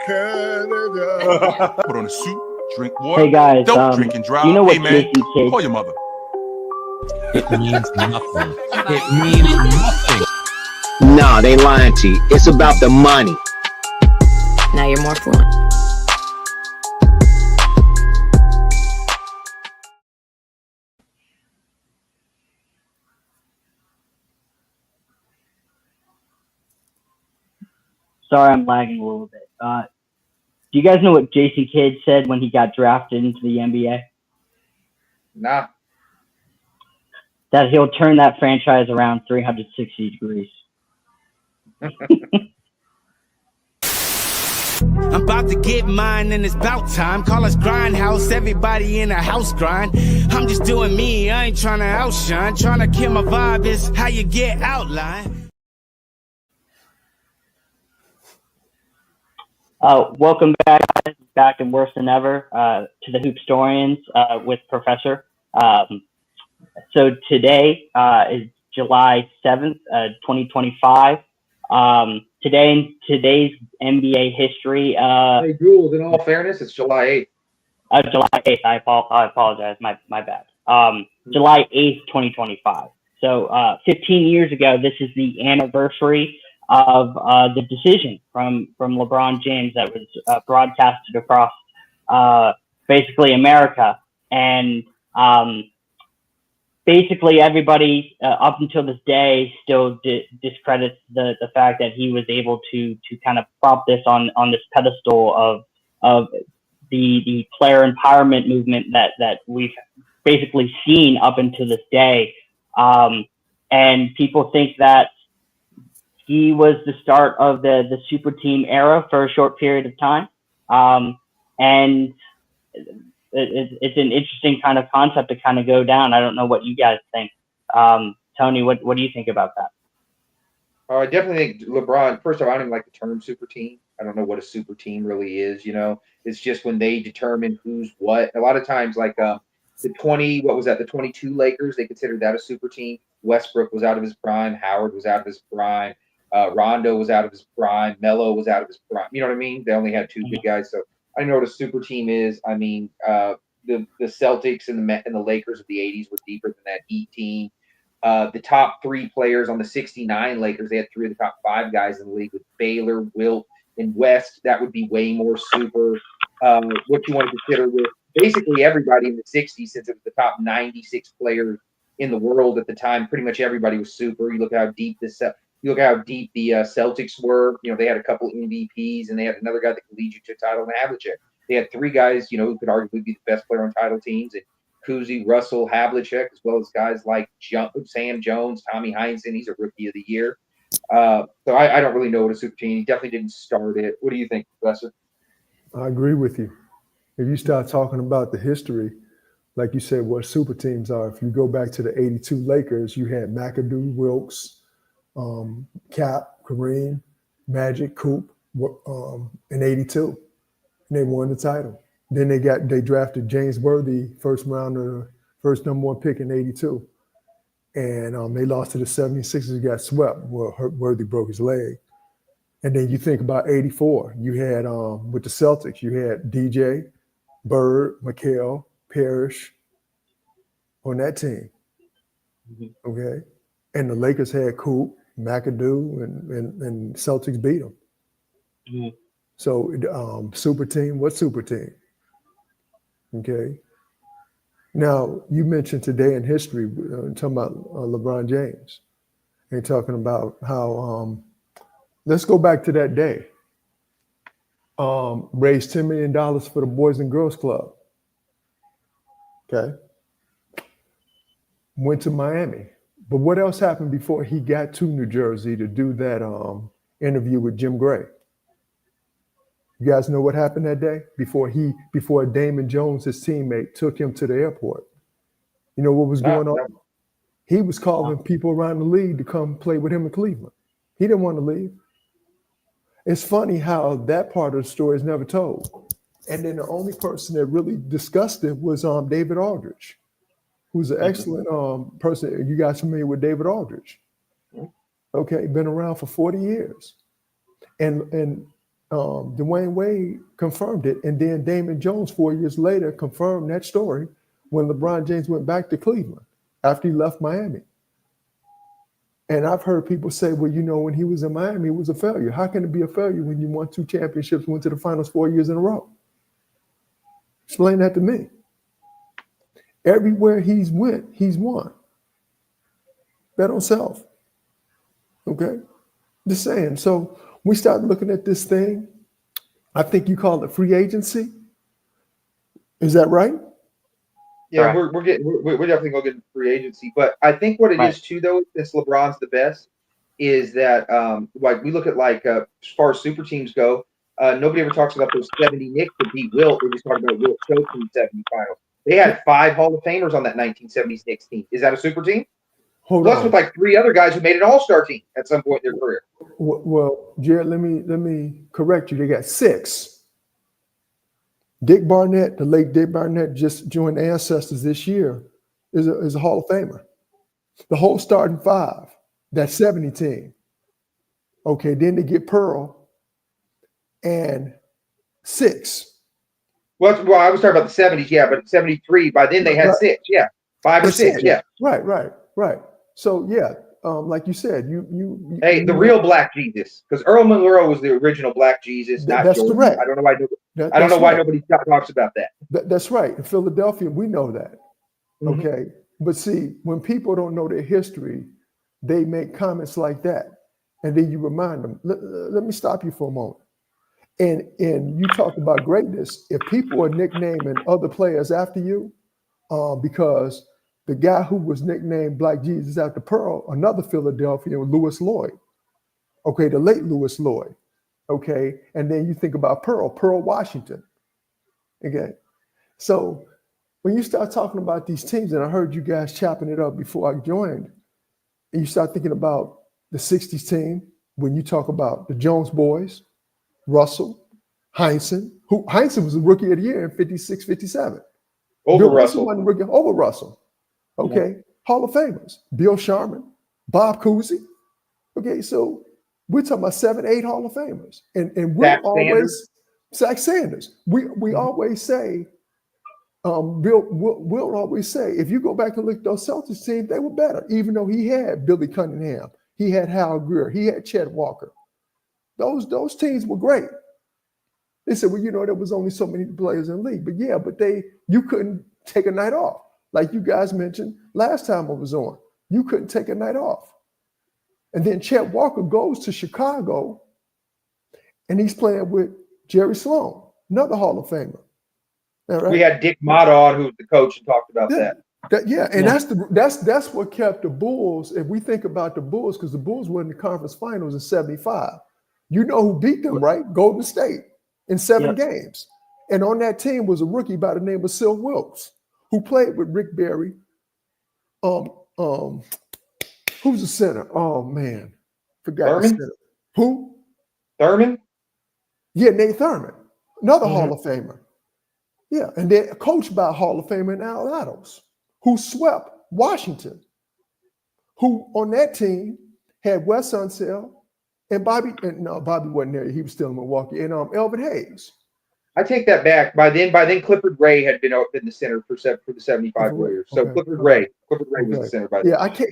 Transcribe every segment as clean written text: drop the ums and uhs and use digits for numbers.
Canada. Put on a suit, drink water. Hey guys, Don't drink and drive. you know what Hey man, JC Kidd? call your mother. It means nothing. It means nothing. Nah, they lying to you. It's about the money. Now you're more fluent. Sorry, I'm lagging a little bit. Do you guys know what JC Kidd said when he got drafted into the NBA? Nah. That he'll turn that franchise around 360 degrees. I'm about to get mine and it's about time. Call us Grindhouse, everybody in a house grind. I'm just doing me, I ain't trying to outshine. Trying to kill my vibe is how you get outlined. Welcome back and worse than ever to the Hoopstorians with Professor. So today is July 7th, 2025. Today in today's NBA history. Hey, Gould, in all fairness, it's July 8th. July 8th. I apologize. My bad. July 8th, 2025. So 15 years ago, this is the anniversary of the decision from LeBron James that was broadcasted across basically America. And basically everybody up until this day still discredits the fact that he was able to kind of prop this on this pedestal of the player empowerment movement that we've basically seen up until this day. And people think that he was the start of the super team era for a short period of time. And it's an interesting kind of concept to kind of go down. I don't know what you guys think. Tony, what do you think about that? I definitely think LeBron, first of all, I don't even like the term super team. I don't know what a super team really is. It's just when they determine who's what. A lot of times, like the 22 Lakers, they considered that a super team. Westbrook was out of his prime. Howard was out of his prime. Rondo was out of his prime. Melo was out of his prime. You know what I mean? They only had two good guys. So I know what a super team is. I mean, the Celtics and the Lakers of the 80s were deeper than that Heat team. The top three players on the 69 Lakers, they had three of the top five guys in the league with Baylor, Wilt, and West. That would be way more super. What you want to consider with basically everybody in the 60s, since it was the top 96 players in the world at the time, pretty much everybody was super. You look at how deep the Celtics were. They had a couple MVPs, and they had another guy that could lead you to a title in Havlicek. They had three guys, who could arguably be the best player on title teams, and Kuzi, Russell, Havlicek, as well as guys like Sam Jones, Tommy Heinsohn. He's a rookie of the year. So I don't really know what a super team. He definitely didn't start it. What do you think, Professor? I agree with you. If you start talking about the history, like you said, what super teams are, if you go back to the 82 Lakers, you had McAdoo, Wilkes, Cap, Kareem, Magic, Coop in 82. And they won the title. Then they drafted James Worthy, first number one pick in 82. And they lost to the 76ers, got swept. Well, Worthy broke his leg. And then you think about 84. You had, with the Celtics, you had DJ, Bird, McHale, Parrish on that team. Mm-hmm. Okay. And the Lakers had Coop, McAdoo, and Celtics beat them. Mm-hmm. So super team, what super team? Okay. Now, you mentioned today in history, talking about LeBron James, and talking about how, let's go back to that day. Raised $10 million for the Boys and Girls Club. Okay. Went to Miami. But what else happened before he got to New Jersey to do that interview with Jim Gray? You guys know what happened that day? Before Damon Jones, his teammate, took him to the airport. You know what was going on? He was calling people around the league to come play with him in Cleveland. He didn't want to leave. It's funny how that part of the story is never told. And then the only person that really discussed it was David Aldridge, who's an excellent person. Are you guys familiar with David Aldridge? Okay, been around for 40 years. And Dwayne Wade confirmed it, and then Damon Jones 4 years later confirmed that story when LeBron James went back to Cleveland after he left Miami. And I've heard people say, well, when he was in Miami, it was a failure. How can it be a failure when you won 2 championships, went to the finals 4 years in a row? Explain that to me. Everywhere he's went, he's won. Bet on self. Okay? Just saying. So we start looking at this thing. I think you call it free agency. Is that right? Yeah, Correct. we're definitely going to get free agency. But I think what it is too, though, since LeBron's the best, is that like we look at as far as super teams go, nobody ever talks about those 70 Knicks that beat Wilt. They just talk about Wilt choking in the 70 finals. They had 5 Hall of Famers on that 1970s Knicks team. Is that a super team? Plus, with like 3 other guys who made an All-Star team at some point in their career. Well, Jared, let me correct you. They got 6. Dick Barnett, the late Dick Barnett, just joined the Ancestors this year, is a Hall of Famer. The whole starting 5, that 70 team. Okay, then they get Pearl and 6. Well, I was talking about the 70s, yeah, but 73, by then they had 6, yeah. 5 or 6, yeah. Right. So, yeah, like you said, you hey, the real Black Jesus, because Earl Monroe was the original Black Jesus, not that's Jordan. correct. I don't know why nobody talks about that. That's right. In Philadelphia, we know that. Okay. But see, when people don't know their history, they make comments like that. And then you remind them, let me stop you for a moment. And you talk about greatness. If people are nicknaming other players after you, because the guy who was nicknamed Black Jesus after Pearl, another Philadelphian, Louis Lloyd. Okay, the late Louis Lloyd. Okay, and then you think about Pearl Washington. Okay, so when you start talking about these teams, and I heard you guys chopping it up before I joined, and you start thinking about the 60s team, when you talk about the Jones boys, Russell, Heinsohn, Heinsohn was the rookie of the year in 56, 57. Over Russell. Over Russell. Okay, yeah. Hall of Famers. Bill Sharman, Bob Cousy. Okay, so we're talking about 7, 8 Hall of Famers. And we're always Zach Sanders. We always say, Will always say, if you go back and look at those Celtics teams, they were better, even though he had Billy Cunningham, he had Hal Greer, he had Chet Walker. Those teams were great. They said, well, there was only so many players in the league. But yeah, you couldn't take a night off. Like you guys mentioned last time I was on. You couldn't take a night off. And then Chet Walker goes to Chicago and he's playing with Jerry Sloan, another Hall of Famer. Right? We had Dick Mott on, who was the coach, and talked about that. That's what kept the Bulls. If we think about the Bulls, because the Bulls were in the conference finals in 75. You know who beat them, right? Golden State in 7 games. And on that team was a rookie by the name of Sil Wilkes, who played with Rick Barry. Who's the center? Oh man, forgot Thurman? the center. Who? Thurman? Yeah, Nate Thurman, another Hall of Famer. Yeah, and then coached by Hall of Famer Al Adams, who swept Washington, who on that team had Wes Unseld and Bobby wasn't there. He was still in Milwaukee, and Elvin Hayes. I take that back. By then, Clifford Ray had been in the center for the 75 Warriors. So Clifford Ray was the center by then. Yeah, I can't.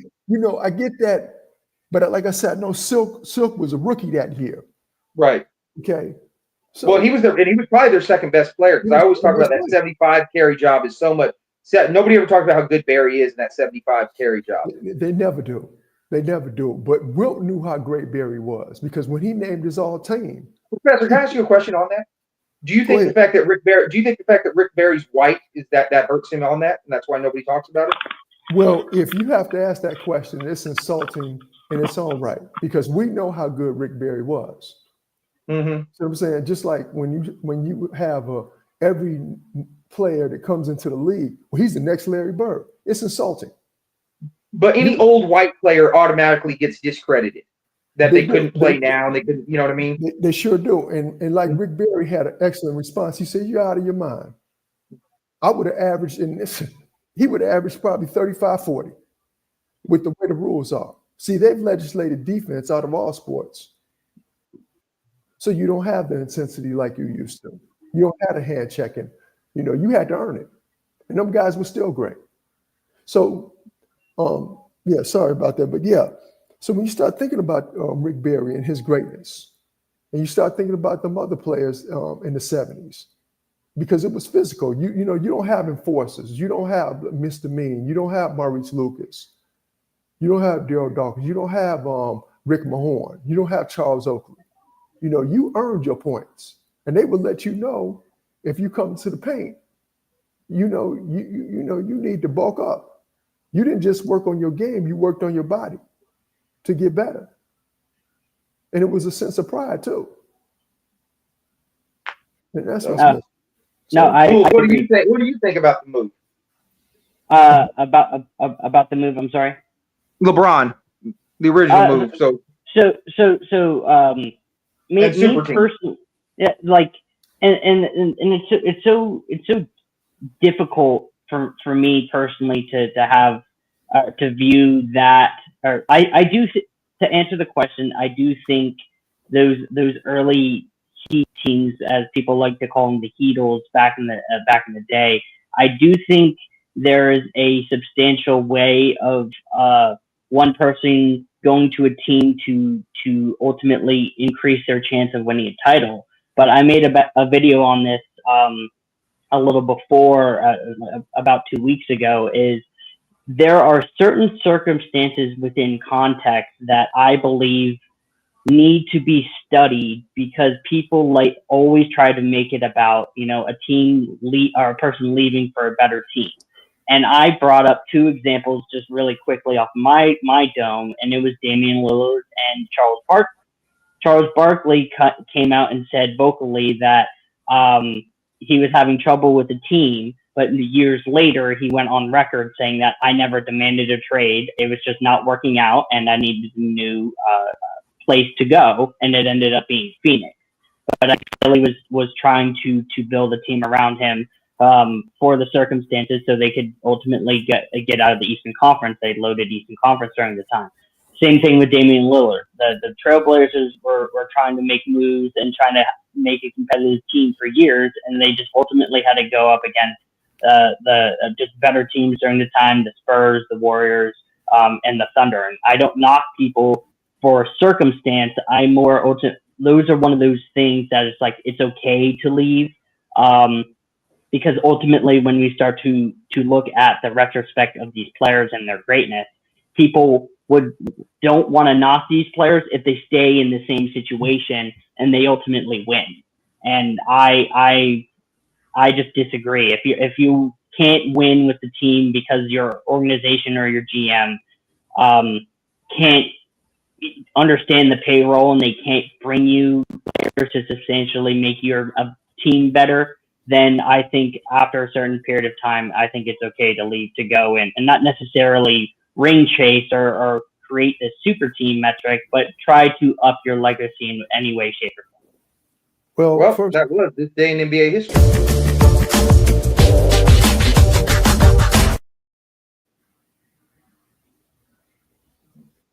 I get that, but like I said, no, Silk was a rookie that year. Right. Okay. So, well, he was probably their second best player, because I always talk about that 75 carry job is so much. Nobody ever talks about how good Barry is in that 75 carry job. They never do. But Wilt knew how great Barry was, because when he named his all team. Professor, can I ask you a question on that? Do you think the fact that Rick Barry's white is that hurts him on that, and that's why nobody talks about it? Well, if you have to ask that question, it's insulting in its own right, because we know how good Rick Barry was. Mm-hmm. So I'm saying, just like when you have every player that comes into the league, well, he's the next Larry Bird. It's insulting. But any old white player automatically gets discredited. That they couldn't play now, and they couldn't, you know what I mean? They sure do. And like Rick Barry had an excellent response. He said, "You're out of your mind." I would have averaged he would have averaged probably 35, 40 with the way the rules are. See, they've legislated defense out of all sports. So you don't have the intensity like you used to. You don't have a hand checking. You had to earn it. And them guys were still great. So, yeah, sorry about that. But yeah, so when you start thinking about Rick Barry and his greatness, and you start thinking about them other players in the 70s, because it was physical. You don't have enforcers. You don't have Mr. Mean. You don't have Maurice Lucas. You don't have Daryl Dawkins. You don't have Rick Mahorn. You don't have Charles Oakley. You earned your points, and they will let you know if you come to the paint. You need to bulk up. You didn't just work on your game; you worked on your body to get better, and it was a sense of pride too. And that's what's missing. What do you think? What do you think about the move? About the move. I'm sorry. LeBron, the original move. Me personally, yeah, like, and it's so difficult for me personally to have to view that. Or I do to answer the question. I do think those early Heat teams, as people like to call them, the Heatles back in the day. I do think there is a substantial way of one person going to a team to ultimately increase their chance of winning a title. But I made a video on this a little before, about 2 weeks ago, is there are certain circumstances within context that I believe need to be studied, because people always try to make it about, a team or a person leaving for a better team. And I brought up two examples just really quickly off my dome, and it was Damian Lillard and Charles Barkley. Charles Barkley came out and said vocally that he was having trouble with the team, but years later he went on record saying that I never demanded a trade. It was just not working out, and I needed a new place to go, and it ended up being Phoenix. But I really was trying to build a team around him for the circumstances, so they could ultimately get out of the Eastern Conference. They loaded Eastern Conference during the time. Same thing with Damian Lillard. The Trailblazers were trying to make moves and trying to make a competitive team for years, and they just ultimately had to go up against the just better teams during the time, the Spurs, the Warriors, and the Thunder. And I don't knock people for circumstance. Those are one of those things that it's like it's okay to leave, because ultimately when we start to look at the retrospect of these players and their greatness, people don't want to knock these players if they stay in the same situation and they ultimately win. And I just disagree. If you can't win with the team because your organization or your GM can't understand the payroll and they can't bring you players to substantially make your team better, then I think after a certain period of time, I think it's okay to leave, to go in, and not necessarily ring chase or create this super team metric, but try to up your legacy in any way, shape, or form. Well, first, that was this day in NBA history.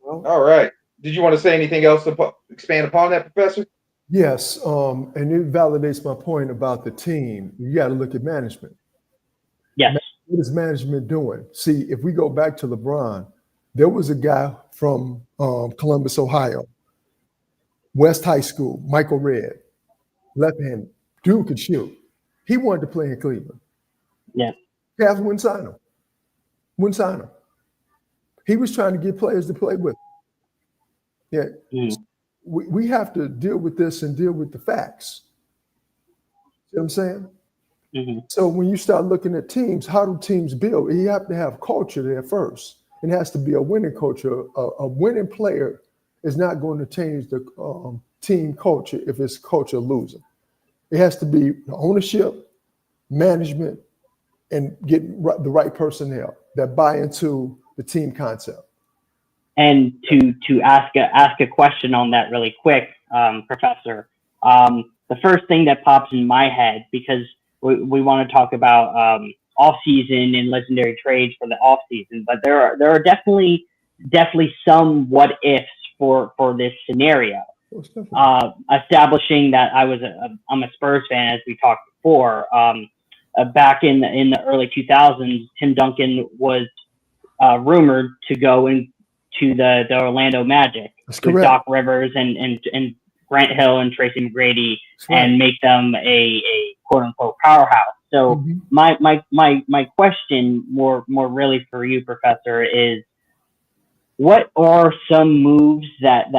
All right. Did you want to say anything else to expand upon that, Professor? Yes, and it validates my point about the team. You got to look at management. Yes. What is management doing? See, if we go back to LeBron, there was a guy from Columbus, Ohio, West High School, Michael Redd, left-handed. Dude could shoot. He wanted to play in Cleveland. Yeah. Cavs wouldn't sign him. Wouldn't sign him. He was trying to get players to play with him. Yeah. We have to deal with this and deal with the facts. See what I'm saying? Mm-hmm. So when you start looking at teams, how do teams build? You have to have culture there first. It has to be a winning culture. A winning player is not going to change the team culture if it's culture losing. It has to be ownership, management, and getting the right personnel that buy into the team concept. And to ask a question on that really quick, Professor, the first thing that pops in my head, because we want to talk about off-season and legendary trades for the off-season, but there are definitely some what ifs for this scenario. establishing that I'm a Spurs fan, as we talked before. Back in the early 2000s, Tim Duncan was rumored to go into the Orlando Magic with Doc Rivers and Grant Hill and Tracy McGrady, and make them a quote unquote powerhouse. So my question more really for you, Professor, is what are some moves that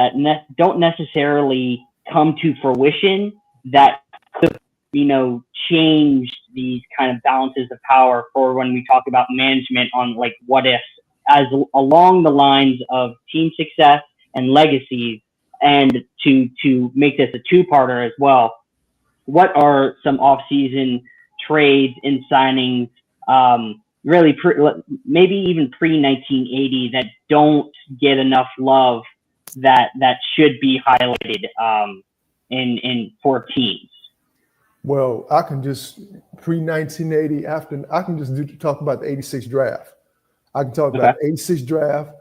don't necessarily come to fruition that could, change these kind of balances of power for when we talk about management on like what ifs, as along the lines of team success and legacies? And to make this a two-parter as well, what are some off-season trades and signings, really maybe even pre-1980, that don't get enough love that should be highlighted in for teams? Well, I can just pre-1980 I can just talk about the 86 draft. I can talk about the 86 draft.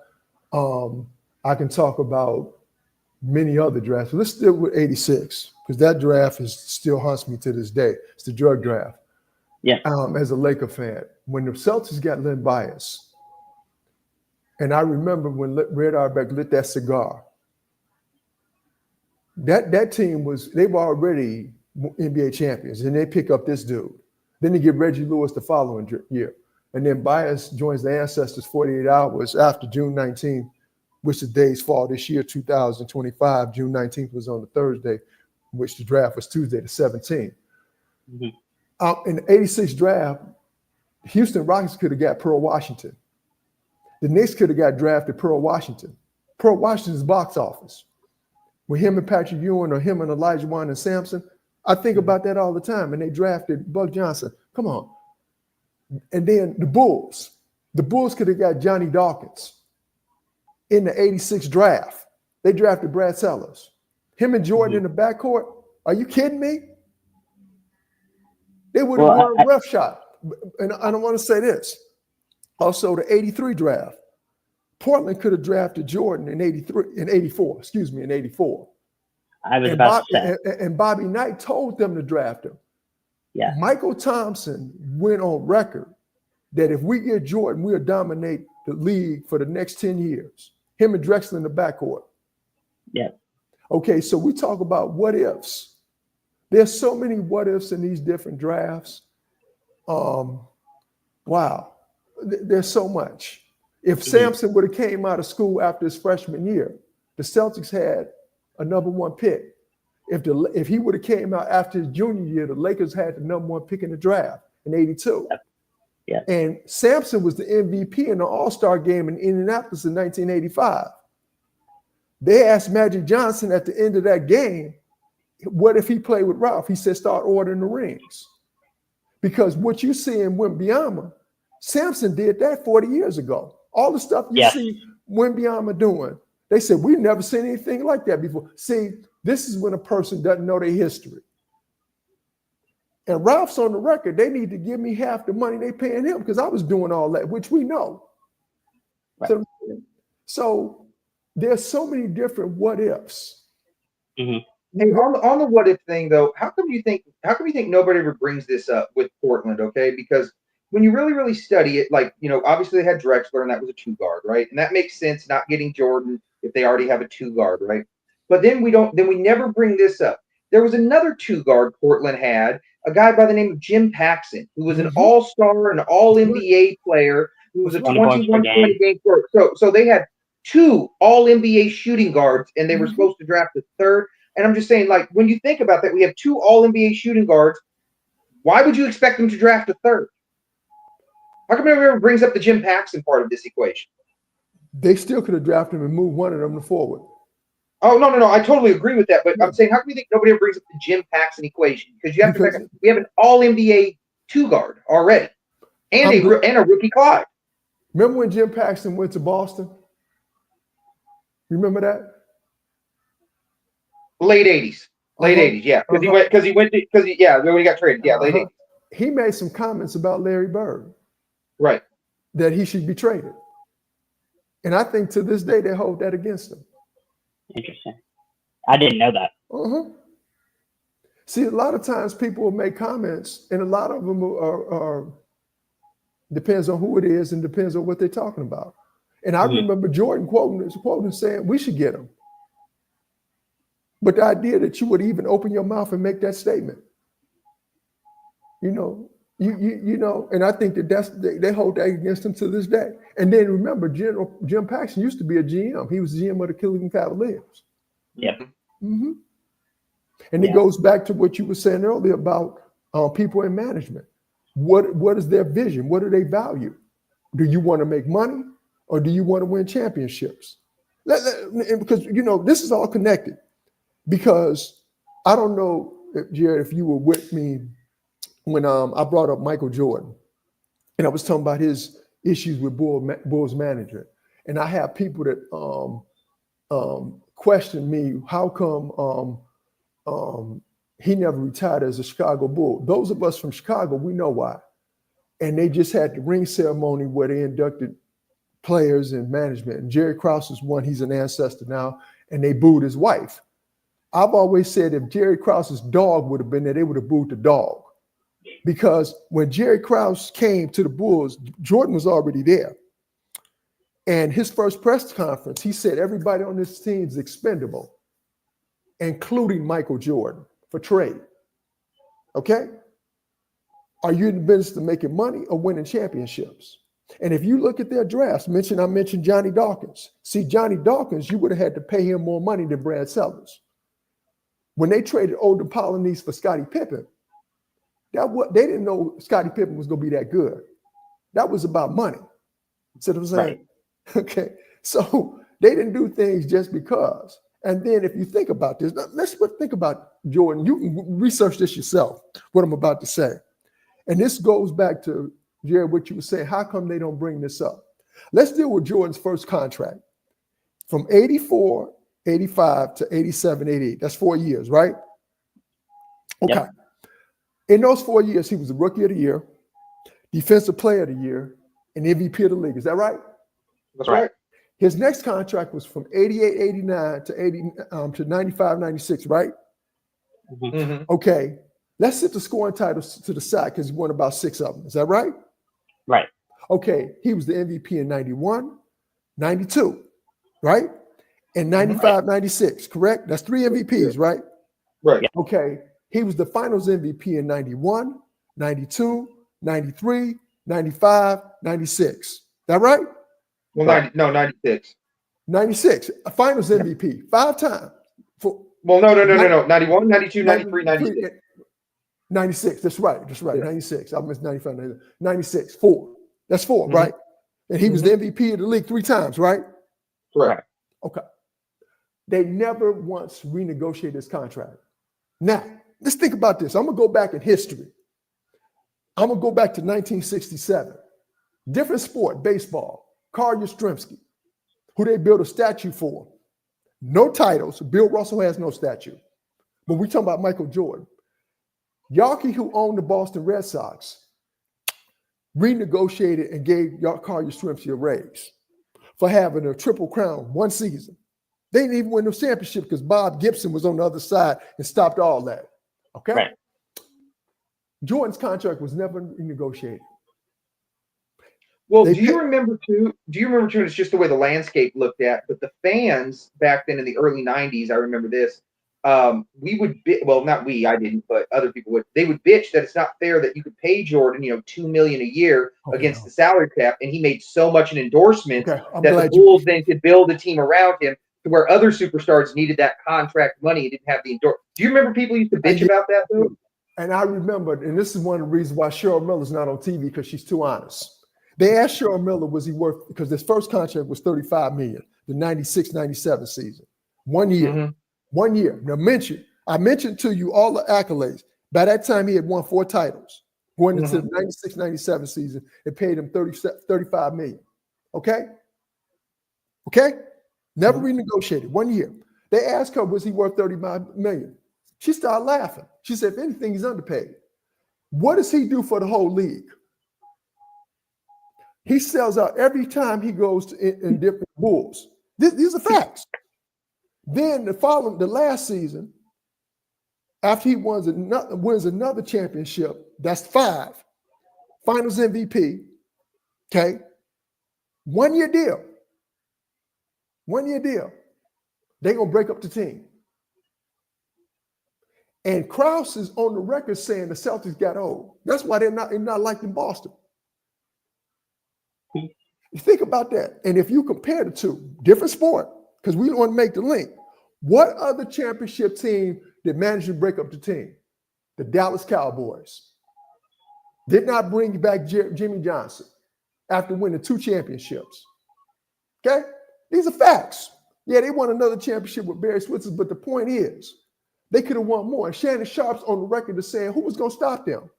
I can talk about many other drafts. Let's stick with 86 because that draft still haunts me to this day. It's the drug draft. Yeah. As a Laker fan, when the Celtics got Len Bias, and I remember when Red Auerbach lit that cigar, that team they were already NBA champions, and they pick up this dude. Then they get Reggie Lewis the following year. And then Bias joins the Ancestors 48 hours after June 19th, which the days fall this year, 2025. June 19th was on the Thursday, which the draft was Tuesday, the 17th. In the 86 draft, Houston Rockets could have got Pearl Washington. The Knicks could have got drafted Pearl Washington. Pearl Washington's box office. With him and Patrick Ewing or him and Elijah Wan and Sampson, I think about that all the time. And they drafted Bug Johnson. Come on. And then the Bulls. The Bulls could have got Johnny Dawkins. In the 86 draft, they drafted Brad Sellers. Him and Jordan in the backcourt. Are you kidding me? They would have won a rough shot. And I don't want to say this. Also, the 83 draft. Portland could have drafted Jordan in 84. I was about to say. And Bobby Knight told them to draft him. Yeah. Michael Thompson went on record that if we get Jordan, we'll dominate the league for the next 10 years. Him and Drexler in the backcourt. Yeah. Okay, so we talk about what ifs. There's so many what ifs in these different drafts. Wow. There's so much. If Sampson would have came out of school after his freshman year, the Celtics had a number one pick. If he would have came out after his junior year, the Lakers had the number one pick in the draft in 82. Yeah. And Sampson was the MVP in the All-Star game in Indianapolis in 1985. They asked Magic Johnson at the end of that game, what if he played with Ralph? He said, start ordering the rings. Because what you see in Wembanyama, Sampson did that 40 years ago. All the stuff you see Wembanyama doing, they said, we've never seen anything like that before. See, this is when a person doesn't know their history. And Ralph's on the record, they need to give me half the money they paying him because I was doing all that, which we know. Right. So there's so many different what ifs. Hey, on the what if thing though, how come you think nobody ever brings this up with Portland? Okay, because when you really, really study it, like, obviously they had Drexler and that was a 2-guard, right? And that makes sense, not getting Jordan if they already have a 2-guard, right? But then we never bring this up. There was another 2-guard Portland had, a guy by the name of Jim Paxson, who was an all-star, an all-NBA player, who was a 21-point game player. So they had 2 all-NBA shooting guards, and they were supposed to draft the third. And I'm just saying, like, when you think about that, we have 2 all-NBA shooting guards. Why would you expect them to draft a third? How come nobody ever brings up the Jim Paxson part of this equation? They still could have drafted him and moved one of them to forward. Oh, no. I totally agree with that. But I'm saying, how come you think nobody ever brings up the Jim Paxson equation? Because you have to back up, we have an all-NBA 2-guard already and a rookie Clyde. Remember when Jim Paxson went to Boston? Remember that? Late 80s. Late 80s, yeah. When he got traded. Yeah, late 80s. He made some comments about Larry Bird. Right. That he should be traded. And I think to this day they hold that against him. Interesting. I didn't know that. See, a lot of times people will make comments, and a lot of them are depends on who it is and depends on what they're talking about. And I remember Jordan quoting saying, we should get him. But the idea that you would even open your mouth and make that statement, you know, and I think they hold that against him to this day. And then remember, Jim Paxson used to be a GM. He was GM of the Cleveland Cavaliers. Yep. And it goes back to what you were saying earlier about people in management. What is their vision? What do they value? Do you want to make money or do you want to win championships? Because, you know, this is all connected. Because I don't know, Jared, if you were with me when I brought up Michael Jordan and I was talking about his issues with Bulls management. And I have people that question me, how come he never retired as a Chicago Bull? Those of us from Chicago, we know why. And they just had the ring ceremony where they inducted players and management. And Jerry Krause is one, he's an ancestor now, and they booed his wife. I've always said if Jerry Krause's dog would have been there, they would have booed the dog. Because when Jerry Krause came to the Bulls, Jordan was already there. And his first press conference, he said everybody on this team is expendable, including Michael Jordan, for trade. Okay? Are you in the business of making money or winning championships? And if you look at their drafts, I mentioned Johnny Dawkins. See, Johnny Dawkins, you would have had to pay him more money than Brad Sellers. When they traded Olden Polynice for Scottie Pippen, they didn't know Scottie Pippen was going to be that good. That was about money. See what I'm saying? Right. Okay. So they didn't do things just because. And then if you think about this, let's think about Jordan. You can research this yourself, what I'm about to say. And this goes back to, Jared, what you were saying. How come they don't bring this up? Let's deal with Jordan's first contract. From 84, 85 to 87, 88. That's 4 years, right? Okay. Yep. In those 4 years, he was the Rookie of the Year, Defensive Player of the Year, and MVP of the league. Is that right? That's right. His next contract was from 88, 89 to 95, 96, right? Mm-hmm. Okay. Let's set the scoring titles to the side because he won about 6 of them. Is that right? Right. Okay. He was the MVP in 91, 92, right? And 95, 96, correct? That's 3 MVPs, right? Right. Okay. He was the finals MVP in 91, 92, 93, 95, 96. Is that right? Well, 96. 96, a finals MVP, 5 times. No. 91, 92, 93, 96. 96, that's right. Yeah. 96. I missed 95, 96, 4. That's 4, right? And he was the MVP of the league 3 times, right? Correct. Okay. They never once renegotiated his contract. Now, let's think about this. I'm going to go back in history. I'm going to go back to 1967. Different sport, baseball. Carl Yastrzemski, who they built a statue for. No titles. Bill Russell has no statue. But we're talking about Michael Jordan. Yawkey, who owned the Boston Red Sox, renegotiated and gave Carl Yastrzemski a raise for having a triple crown 1 season. They didn't even win the championship because Bob Gibson was on the other side and stopped all that. Okay? Right. Jordan's contract was never renegotiated. Well, do you remember too? It's just the way the landscape looked at, but the fans back then in the early 90s, I remember this. We would, not we, I didn't, but other people would. They would bitch that it's not fair that you could pay Jordan, $2 million a year against the salary cap, and he made so much an endorsement that the Bulls then could build a team around him to where other superstars needed that contract money and didn't have the endorsement. Do you remember people used to bitch about that though? And I remember, and this is one of the reasons why Cheryl Miller's not on TV because she's too honest. They asked Cheryl Miller, was he worth, because his first contract was $35 million, the 96-97 season. 1 year. 1 year. Now I mentioned to you all the accolades. By that time, he had won 4 titles. Going into the 96-97 season, it paid him $35 million. Okay? Never renegotiated. 1 year. They asked her, was he worth $35 million? She started laughing. She said, if anything, he's underpaid. What does he do for the whole league? He sells out every time he goes in different Bulls. These are facts. Then the last season, after he wins another championship, that's 5. Finals MVP. Okay. 1 year deal. 1 year deal. They're gonna break up the team. And Krause is on the record saying the Celtics got old. That's why they're not liked in Boston. You think about that. And if you compare the two, different sport, because we want to make the link. What other championship team did manage to break up the team? The Dallas Cowboys. Did not bring back Jimmy Johnson after winning 2 championships. Okay? These are facts. Yeah, they won another championship with Barry Switzer, but the point is, they could have won more. And Shannon Sharp's on the record to saying who was going to stop them.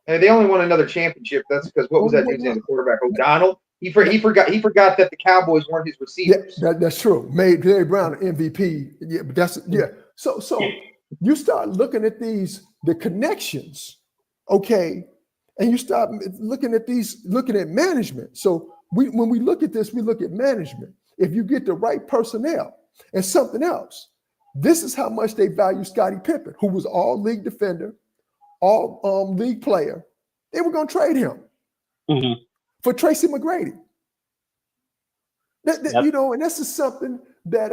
And they only won another championship. That's because what was that dude's name? The quarterback, O'Donnell. He forgot that the Cowboys weren't his receivers. Yeah, that's true. Made Larry Brown an MVP. Yeah, but that's So you start looking at the connections, okay, and you start looking at management. So when we look at this, we look at management. If you get the right personnel and something else, this is how much they value Scottie Pippen, who was all league defender, all league player. They were going to trade him for Tracy McGrady. You know, and this is something that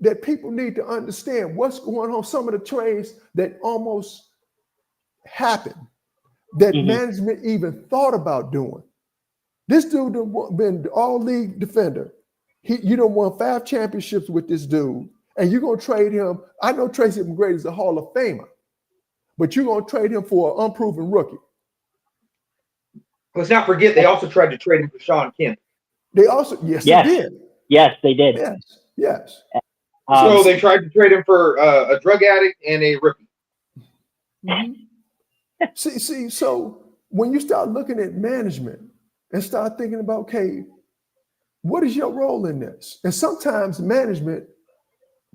that people need to understand. What's going on? Some of the trades that almost happened that management even thought about doing. This dude been all league defender. You done won 5 championships with this dude, and you're gonna trade him. I know Tracy McGrady is a Hall of Famer, but you're gonna trade him for an unproven rookie. Let's not forget they also tried to trade him for Sean Kemp. They also they did. Yes, they did. Yes. So they tried to trade him for a drug addict and a rookie. See. So when you start looking at management and start thinking about, okay, what is your role in this? And sometimes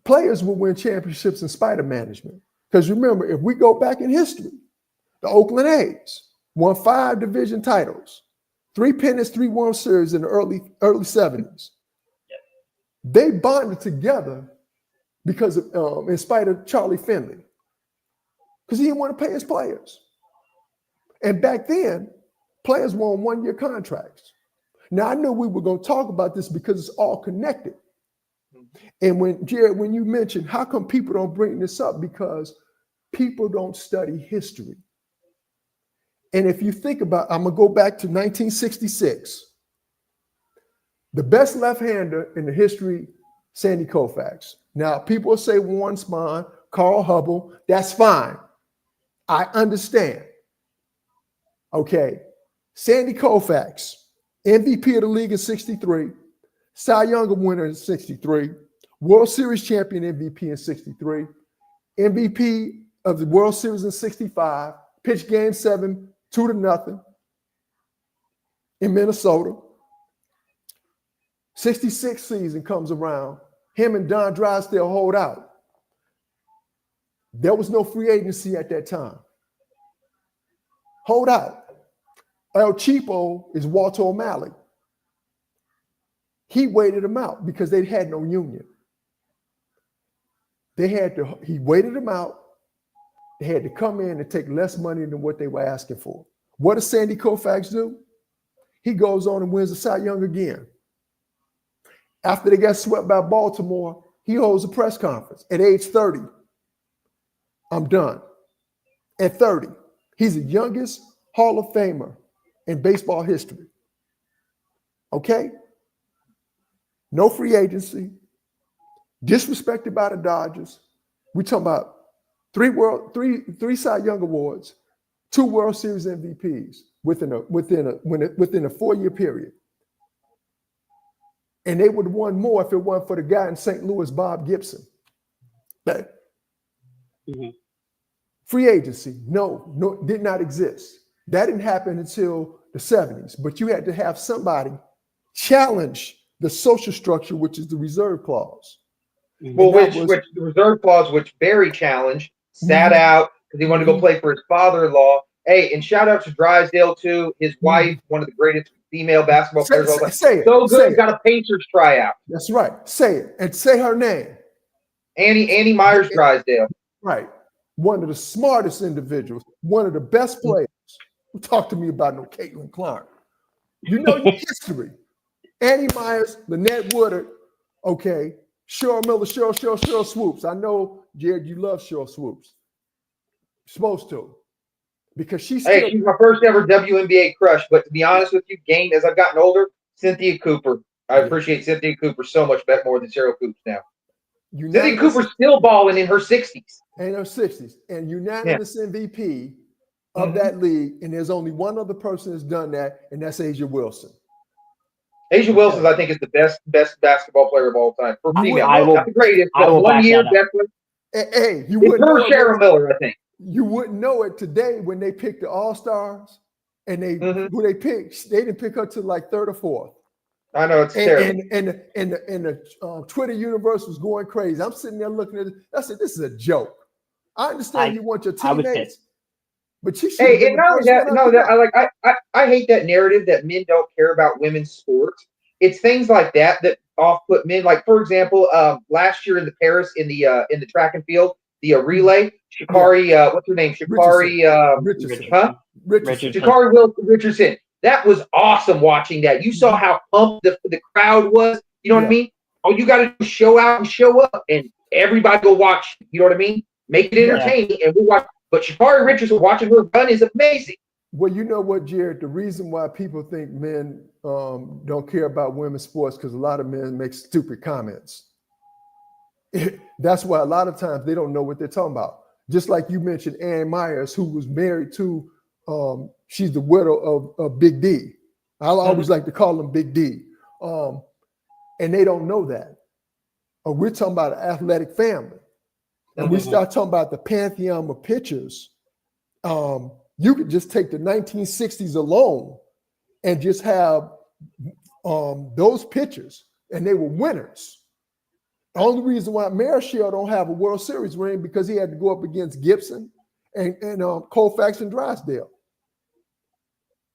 players will win championships in spite of management. Because remember, if we go back in history, the Oakland A's won 5 division titles, 3 pennants, 3 World Series in the early 70s. They bonded together because of, in spite of Charlie Finley, because he didn't want to pay his players. And back then, players were on 1-year contracts. Now, I knew we were going to talk about this because it's all connected. And Jared, when you mentioned, how come people don't bring this up? Because people don't study history. And if you think about, I'm going to go back to 1966. The best left-hander in the history, Sandy Koufax. Now, people say Warren Spahn, Carl Hubble. That's fine. I understand. Okay. Sandy Koufax, MVP of the league in 63, Cy Young winner in 63, World Series champion MVP in 63, MVP of the World Series in 65, pitched game 7, 2-0 in Minnesota. 66 season comes around. Him and Don Drysdale hold out. There was no free agency at that time. Hold out. El Cheapo is Walter O'Malley. He waited them out because they had no union. He waited them out. They had to come in and take less money than what they were asking for. What does Sandy Koufax do? He goes on and wins the Cy Young again. After they got swept by Baltimore, he holds a press conference at age 30. I'm done. At 30, he's the youngest Hall of Famer in baseball history. Okay? No free agency. Disrespected by the Dodgers. We're talking about three Cy Young awards, 2 World Series MVPs within a 4-year period. And they would have won more if it weren't for the guy in St. Louis, Bob Gibson. Free agency, no, did not exist. That didn't happen until the 70s. But you had to have somebody challenge the social structure, which is the reserve clause. Well, which the reserve clause, which Barry challenged, sat out because he wanted to go play for his father-in-law. Hey, and shout out to Drysdale too. His wife, one of the greatest female basketball players all the time. Say it. So Say good, it. got a Pacers tryout. That's right. Say it and say her name. Annie Myers Drysdale. Right. One of the smartest individuals, one of the best players. Talk to me about no Caitlin Clark. You know your history. Annie Myers, Lynette Woodard, okay. Cheryl Miller, Cheryl Swoops. I know, Jared, you love Cheryl Swoops. You're supposed to. Because she's she's my first ever WNBA crush. But to be honest with you, as I've gotten older, Cynthia Cooper. I appreciate Cynthia Cooper so much more than Cheryl Coops now. Cynthia Cooper's still balling in her 60s. In her 60s. And unanimous MVP of that league. And there's only one other person that's done that, and that's Asia Wilson. Asia Wilson, I think, is the best basketball player of all time. For female, not the greatest, I but will 1 year, back that up. definitely. Hey, you It's wouldn't her know Cheryl Miller, I think. You wouldn't know it today when they picked the All-Stars, and who they picked, they didn't pick her till like third or fourth. I know, it's terrible. And the Twitter universe was going crazy. I'm sitting there looking at it. I said, this is a joke. I understand you want your teammates, but she should. Hey, and not only that, I hate that narrative that men don't care about women's sports. It's things like that off-put men. Like, for example, last year in Paris in the track and field, the relay, Sha'Carri, what's her name? Sha'Carri Richardson. Sha'Carri Richardson. That was awesome watching that. You saw how pumped the crowd was. You know what I mean? All you got to do is show out and show up, and everybody go watch. You know what I mean? Make it entertaining, and we'll watch. But Sha'Carri Richardson, watching her run is amazing. Well, you know what, Jared? The reason why people think men don't care about women's sports because a lot of men make stupid comments. That's why a lot of times they don't know what they're talking about. Just like you mentioned, Annie Myers, who was married to, she's the widow of Big D. I always like to call him Big D. And they don't know that. We're talking about an athletic family. And we start talking about the pantheon of pitchers. You could just take the 1960s alone and just have those pitchers, and they were winners. The only reason why Marichal don't have a World Series ring because he had to go up against Gibson and Koufax and Drysdale.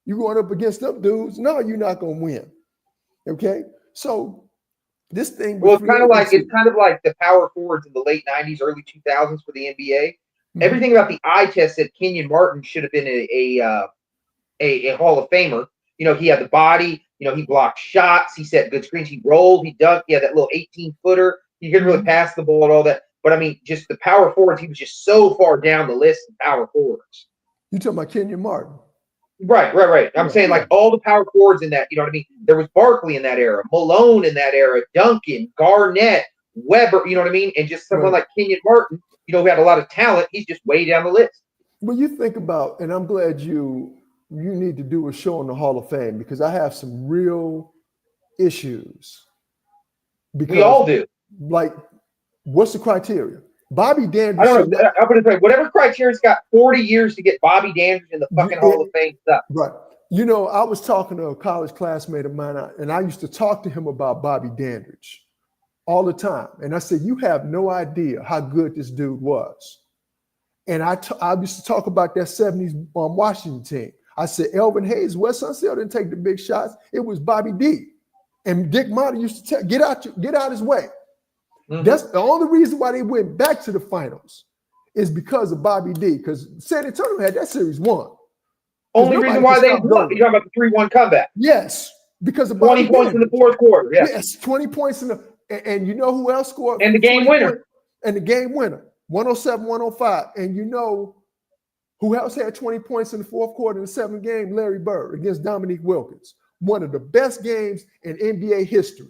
You going up against them dudes? No, you're not going to win. Okay, so this thing. Well, it's kind of like the power forwards in the late '90s, early 2000s for the NBA. Mm-hmm. Everything about the eye test said Kenyon Martin should have been a Hall of Famer. You know, he had the body. You know, he blocked shots. He set good screens. He rolled. He dunked. He had that little 18-footer. He couldn't really pass the ball and all that. But, I mean, just the power forwards, he was just so far down the list of power forwards. You talking about Kenyon Martin? Right. I'm saying, like, all the power forwards in that, you know what I mean? There was Barkley in that era, Malone in that era, Duncan, Garnett, Weber, you know what I mean? And just someone like Kenyon Martin, you know, who had a lot of talent, he's just way down the list. Well, you think about, and I'm glad you need to do a show on the Hall of Fame because I have some real issues. Because, we all do. Like, what's the criteria? Bobby Dandridge. I don't know. I'm going to say whatever criteria's got 40 years to get Bobby Dandridge in the fucking Hall of Fame stuff. Right. You know, I was talking to a college classmate of mine, and I used to talk to him about Bobby Dandridge all the time. And I said, you have no idea how good this dude was. And I used to talk about that 70s Washington team. I said, Elvin Hayes, Wes Unseld didn't take the big shots. It was Bobby D. And Dick Motta used to tell, get out his way. Mm-hmm. That's the only reason why they went back to the finals is because of Bobby D. Because San Antonio had that series won. Only reason why they won. You're talking about the 3-1 comeback. Yes, because of 20 points in the fourth quarter. Yeah. Yes, 20 points in the and you know who else scored? And the game winner. And the game winner, 107-105. And you know who else had 20 points in the fourth quarter in the seventh game? Larry Bird against Dominique Wilkins. One of the best games in NBA history.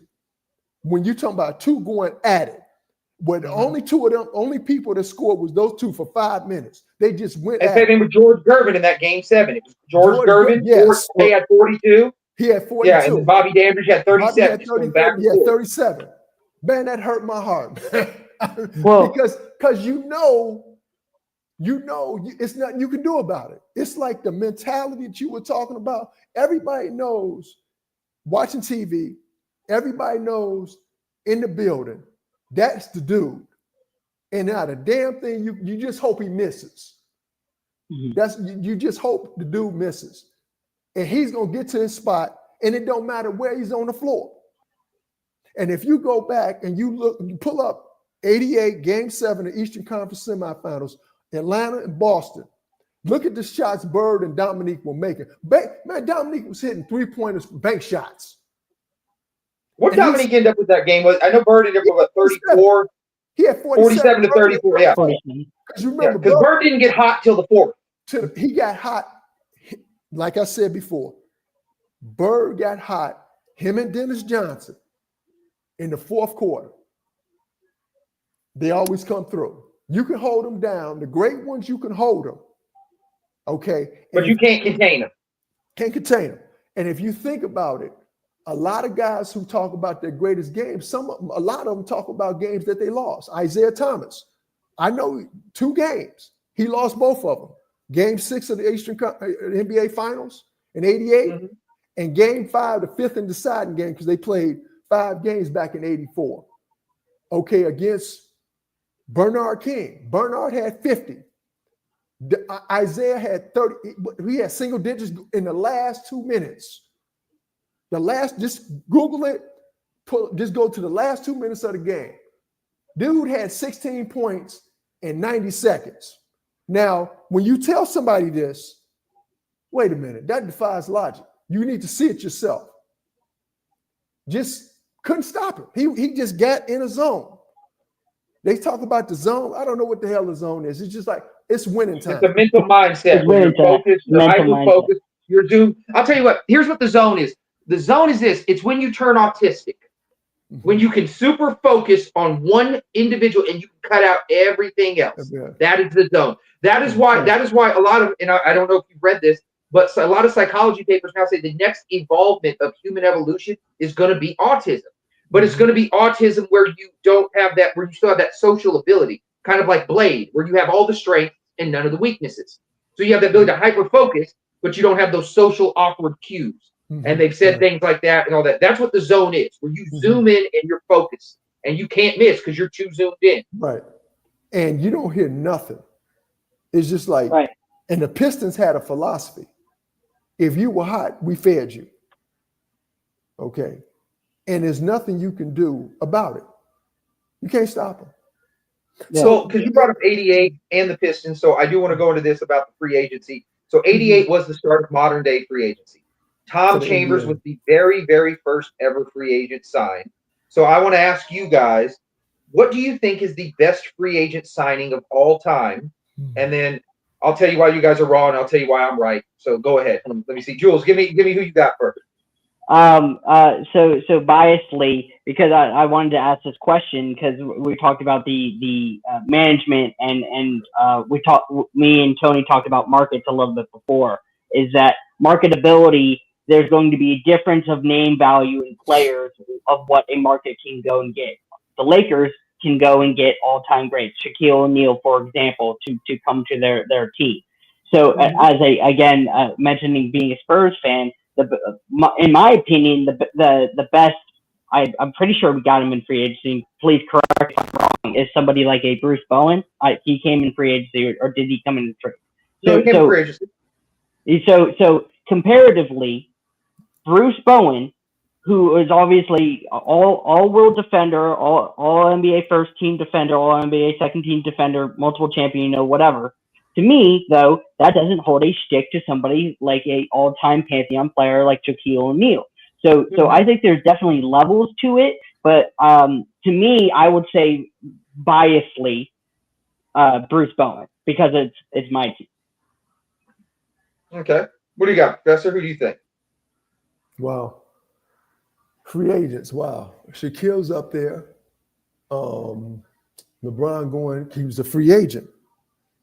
When you talking about two going at it, but the only two of them, only people that scored was those two for 5 minutes. They just went at it. They were George Gervin in that game 7. It was George Gervin. Yes. He had 42. He had 42. Yeah, and Bobby Dandridge had 37. He had 37. Man, that hurt my heart. Well, because you know, it's nothing you can do about it. It's like the mentality that you were talking about. Everybody knows watching TV. Everybody knows in the building, that's the dude. And not a damn thing, you just hope he misses. Mm-hmm. You just hope the dude misses. And he's going to get to his spot and it don't matter where he's on the floor. And if you go back and you pull up 88 Game 7 of Eastern Conference semifinals, Atlanta and Boston. Look at the shots Bird and Dominique were making. Man, Dominique was hitting 3-pointers, bank shots. What Dominique ended up with that game? I know Bird ended up with 34. He had 47 to 34. Yeah. Because you remember, because Bird didn't get hot till the fourth. He got hot, like I said before. Bird got hot, him and Dennis Johnson, in the fourth quarter. They always come through. You can hold them down. The great ones, you can hold them. Okay. But you can't contain them. Can't contain them. And if you think about it, a lot of guys who talk about their greatest games, a lot of them talk about games that they lost. Isaiah Thomas, I know 2 games. He lost both of them. Game 6 of the Eastern NBA Finals in '88, and Game 5, the 5th and deciding game, because they played 5 games back in '84. Okay, against Bernard King. Bernard had 50. Isaiah had 30. He had single digits in the last 2 minutes. Just Google it. Just go to the last 2 minutes of the game. Dude had 16 points in 90 seconds. Now, when you tell somebody this, wait a minute, that defies logic. You need to see it yourself. Just couldn't stop him. He just got in a zone. They talk about the zone. I don't know what the hell the zone is. It's just like, it's winning time. It's a mental mindset. When you're focused, the hyper focus, you're doomed. I'll tell you what, here's what the zone is. The zone is this. It's when you turn autistic. When you can super focus on one individual and you can cut out everything else. Yeah. That is the zone. That is why a lot of, and I don't know if you've read this, but a lot of psychology papers now say the next evolvement of human evolution is going to be autism. But it's going to be autism where you don't have that, where you still have that social ability, kind of like Blade, where you have all the strength and none of the weaknesses. So you have the ability to hyper focus, but you don't have those social awkward cues. And they've said things like that and all that. That's what the zone is, where you zoom in and you're focused and you can't miss because you're too zoomed in. Right. And you don't hear nothing. It's just like, and the Pistons had a philosophy. If you were hot, we fed you. Okay. And there's nothing you can do about it. You can't stop them. Yeah. So, because you brought up 88 and the Pistons, so I do want to go into this about the free agency. So 88 was the start of modern day free agency. Tom Chambers was the very, very first ever free agent signed. So I want to ask you guys, what do you think is the best free agent signing of all time? And then I'll tell you why you guys are wrong, and I'll tell you why I'm right. So go ahead. Let me see. Jules, give me who you got first. So biasly, because I wanted to ask this question because we talked about the management and me and Tony talked about markets a little bit before, is that marketability, there's going to be a difference of name value in players of what a market can go and get. The Lakers can go and get all-time greats, Shaquille O'Neal, for example, to come to their team. So as mentioning being a Spurs fan, in my opinion, the best, I'm pretty sure we got him in free agency. Please correct me if I'm wrong. Is somebody like a Bruce Bowen? He came in free agency, or did he come in free? So comparatively, Bruce Bowen, who is obviously all-world defender, all NBA first team defender, all NBA second team defender, multiple champion, whatever. To me, though, that doesn't hold a stick to somebody like a all-time Pantheon player like Shaquille O'Neal. So I think there's definitely levels to it, but to me, I would say biasly Bruce Bowen, because it's my team. Okay. What do you got, Professor? Who do you think? Wow. Free agents. Wow. Shaquille's up there. LeBron he was a free agent.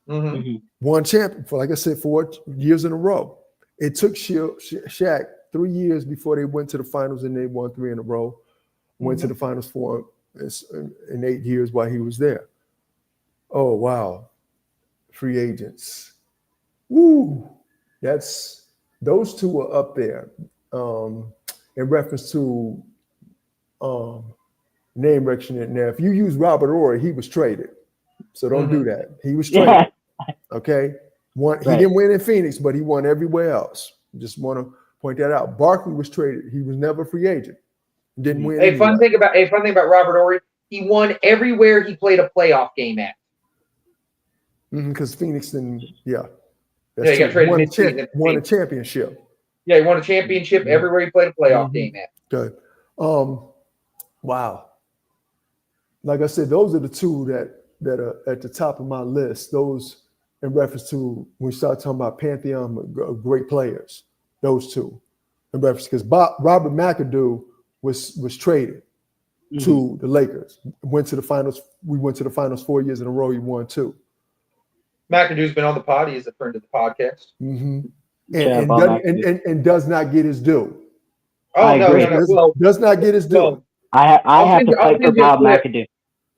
Won champion for, like I said, 4 years in a row. It took Shaq 3 years before they went to the finals, and they won 3 in a row. Went to the finals 4 in 8 years while he was there. Oh, wow. Free agents. Woo. Those two are up there. In reference to name recognition. Now, if you use Robert Horry, he was traded. So don't do that. He was traded. Yeah. Okay. He didn't win in Phoenix, but he won everywhere else. Just want to point that out. Barkley was traded. He was never a free agent. Didn't win. A fun thing about Robert Horry, he won everywhere he played a playoff game at. Because Phoenix didn't. Yeah. Yeah, he got traded mid-season. Won a championship. Yeah, he won a championship everywhere he played a playoff game at. Good. Wow. Like I said, those are the two that are at the top of my list. Those in reference to when we start talking about pantheon of great players. Those two in reference because Robert McAdoo was traded to the Lakers. Went to the finals. We went to the finals 4 years in a row. He won 2. McAdoo's been on the pod. He's a friend of the podcast. And does not get his due. I agree. Well, does not get his due. Well, I have to fight for Bob McAdoo.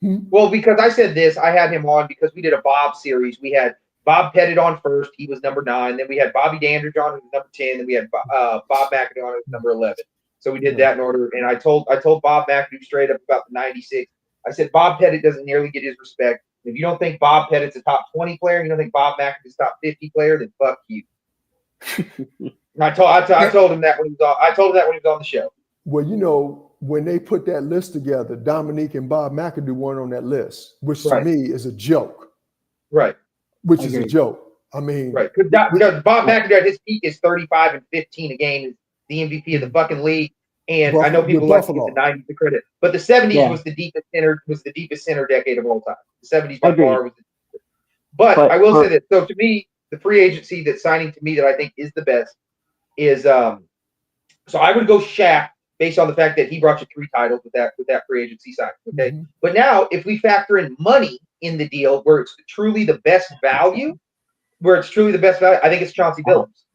Well, because I said this, I had him on because we did a Bob series. We had Bob Pettit on first. He was number 9. Then we had Bobby Dandridge on, who was number 10. Then we had Bob McAdoo on, who was number 11. So we did that in order. And I told Bob McAdoo straight up about the 96. I said Bob Pettit doesn't nearly get his respect. If you don't think Bob Pettit's a top 20 player, you don't think Bob McAdoo's top 50 player, then fuck you. I told him that when he was on. I told him that when he was on the show. Well, you know, when they put that list together, Dominique and Bob McAdoo weren't on that list, which to me is a joke. Right. Which is a joke. I mean, right. Because Bob McAdoo at his peak is 35 and 15 a game, is the MVP of the fucking league. And I know people like to give the 90s the credit, but the 70s was the deepest center decade of all time. The 70s by far was the deepest. But I will say this. So to me, the free agency that's signing to me that I think is the best is so I would go Shaq based on the fact that he brought you 3 titles with that free agency signing. Okay. But now if we factor in money in the deal where it's truly the best value, I think it's Chauncey Billups.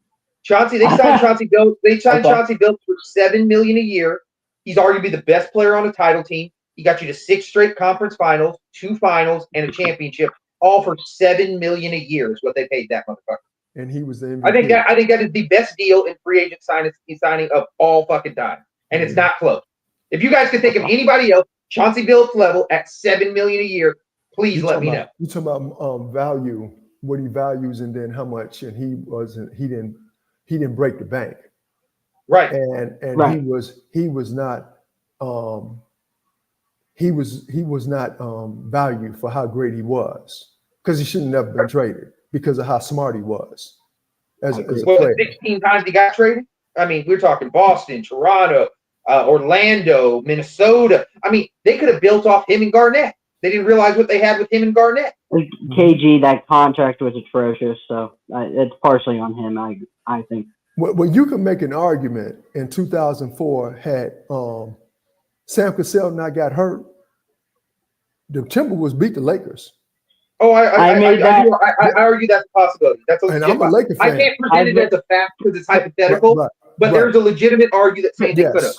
They signed Chauncey Billups. They signed Chauncey Billups for $7 million a year. He's arguably the best player on a title team. He got you to 6 straight conference finals, 2 finals, and a championship, all for $7 million a year is what they paid that motherfucker. And he was the MVP. I think that is the best deal in free agent signing of all fucking time, and it's not close. If you guys could think of anybody else, Chauncey Billups level at $7 million a year, please let me know. You talking about value, what he values, and then how much, and he didn't break the bank. Right. And he was not valued for how great he was, because he should have never been traded because of how smart he was as a player. 16 times he got traded. I mean, we're talking Boston, Toronto, Orlando, Minnesota. I mean, they could have built off him and Garnett. They didn't realize what they had with him and Garnett. KG, that contract was atrocious, so it's partially on him, I think. Well, you can make an argument in 2004 had Sam Cassell not got hurt, the Timberwolves beat the Lakers. Oh, I argue that's a possibility. And I'm a Laker fan. I can't present it as a fact because it's hypothetical, but there's a legitimate argument that saying they could have.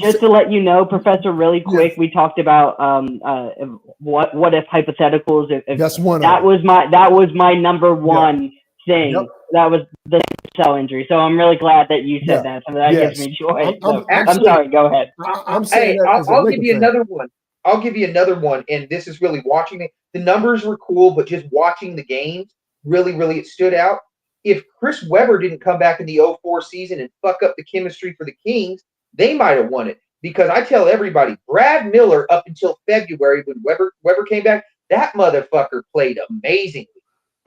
Just to let you know, Professor, really quick, we talked about what if hypotheticals. If that's one. That was my number one thing. That was the cell injury. So I'm really glad that you said that. So that gives me joy. I'm sorry. Go ahead. I'll give you another one. I'll give you another one, and this is really watching it. The numbers were cool, but just watching the games, really, it stood out. If Chris Webber didn't come back in the 2004 season and fuck up the chemistry for the Kings, they might have won it. Because I tell everybody, Brad Miller up until February when Webber came back, that motherfucker played amazingly.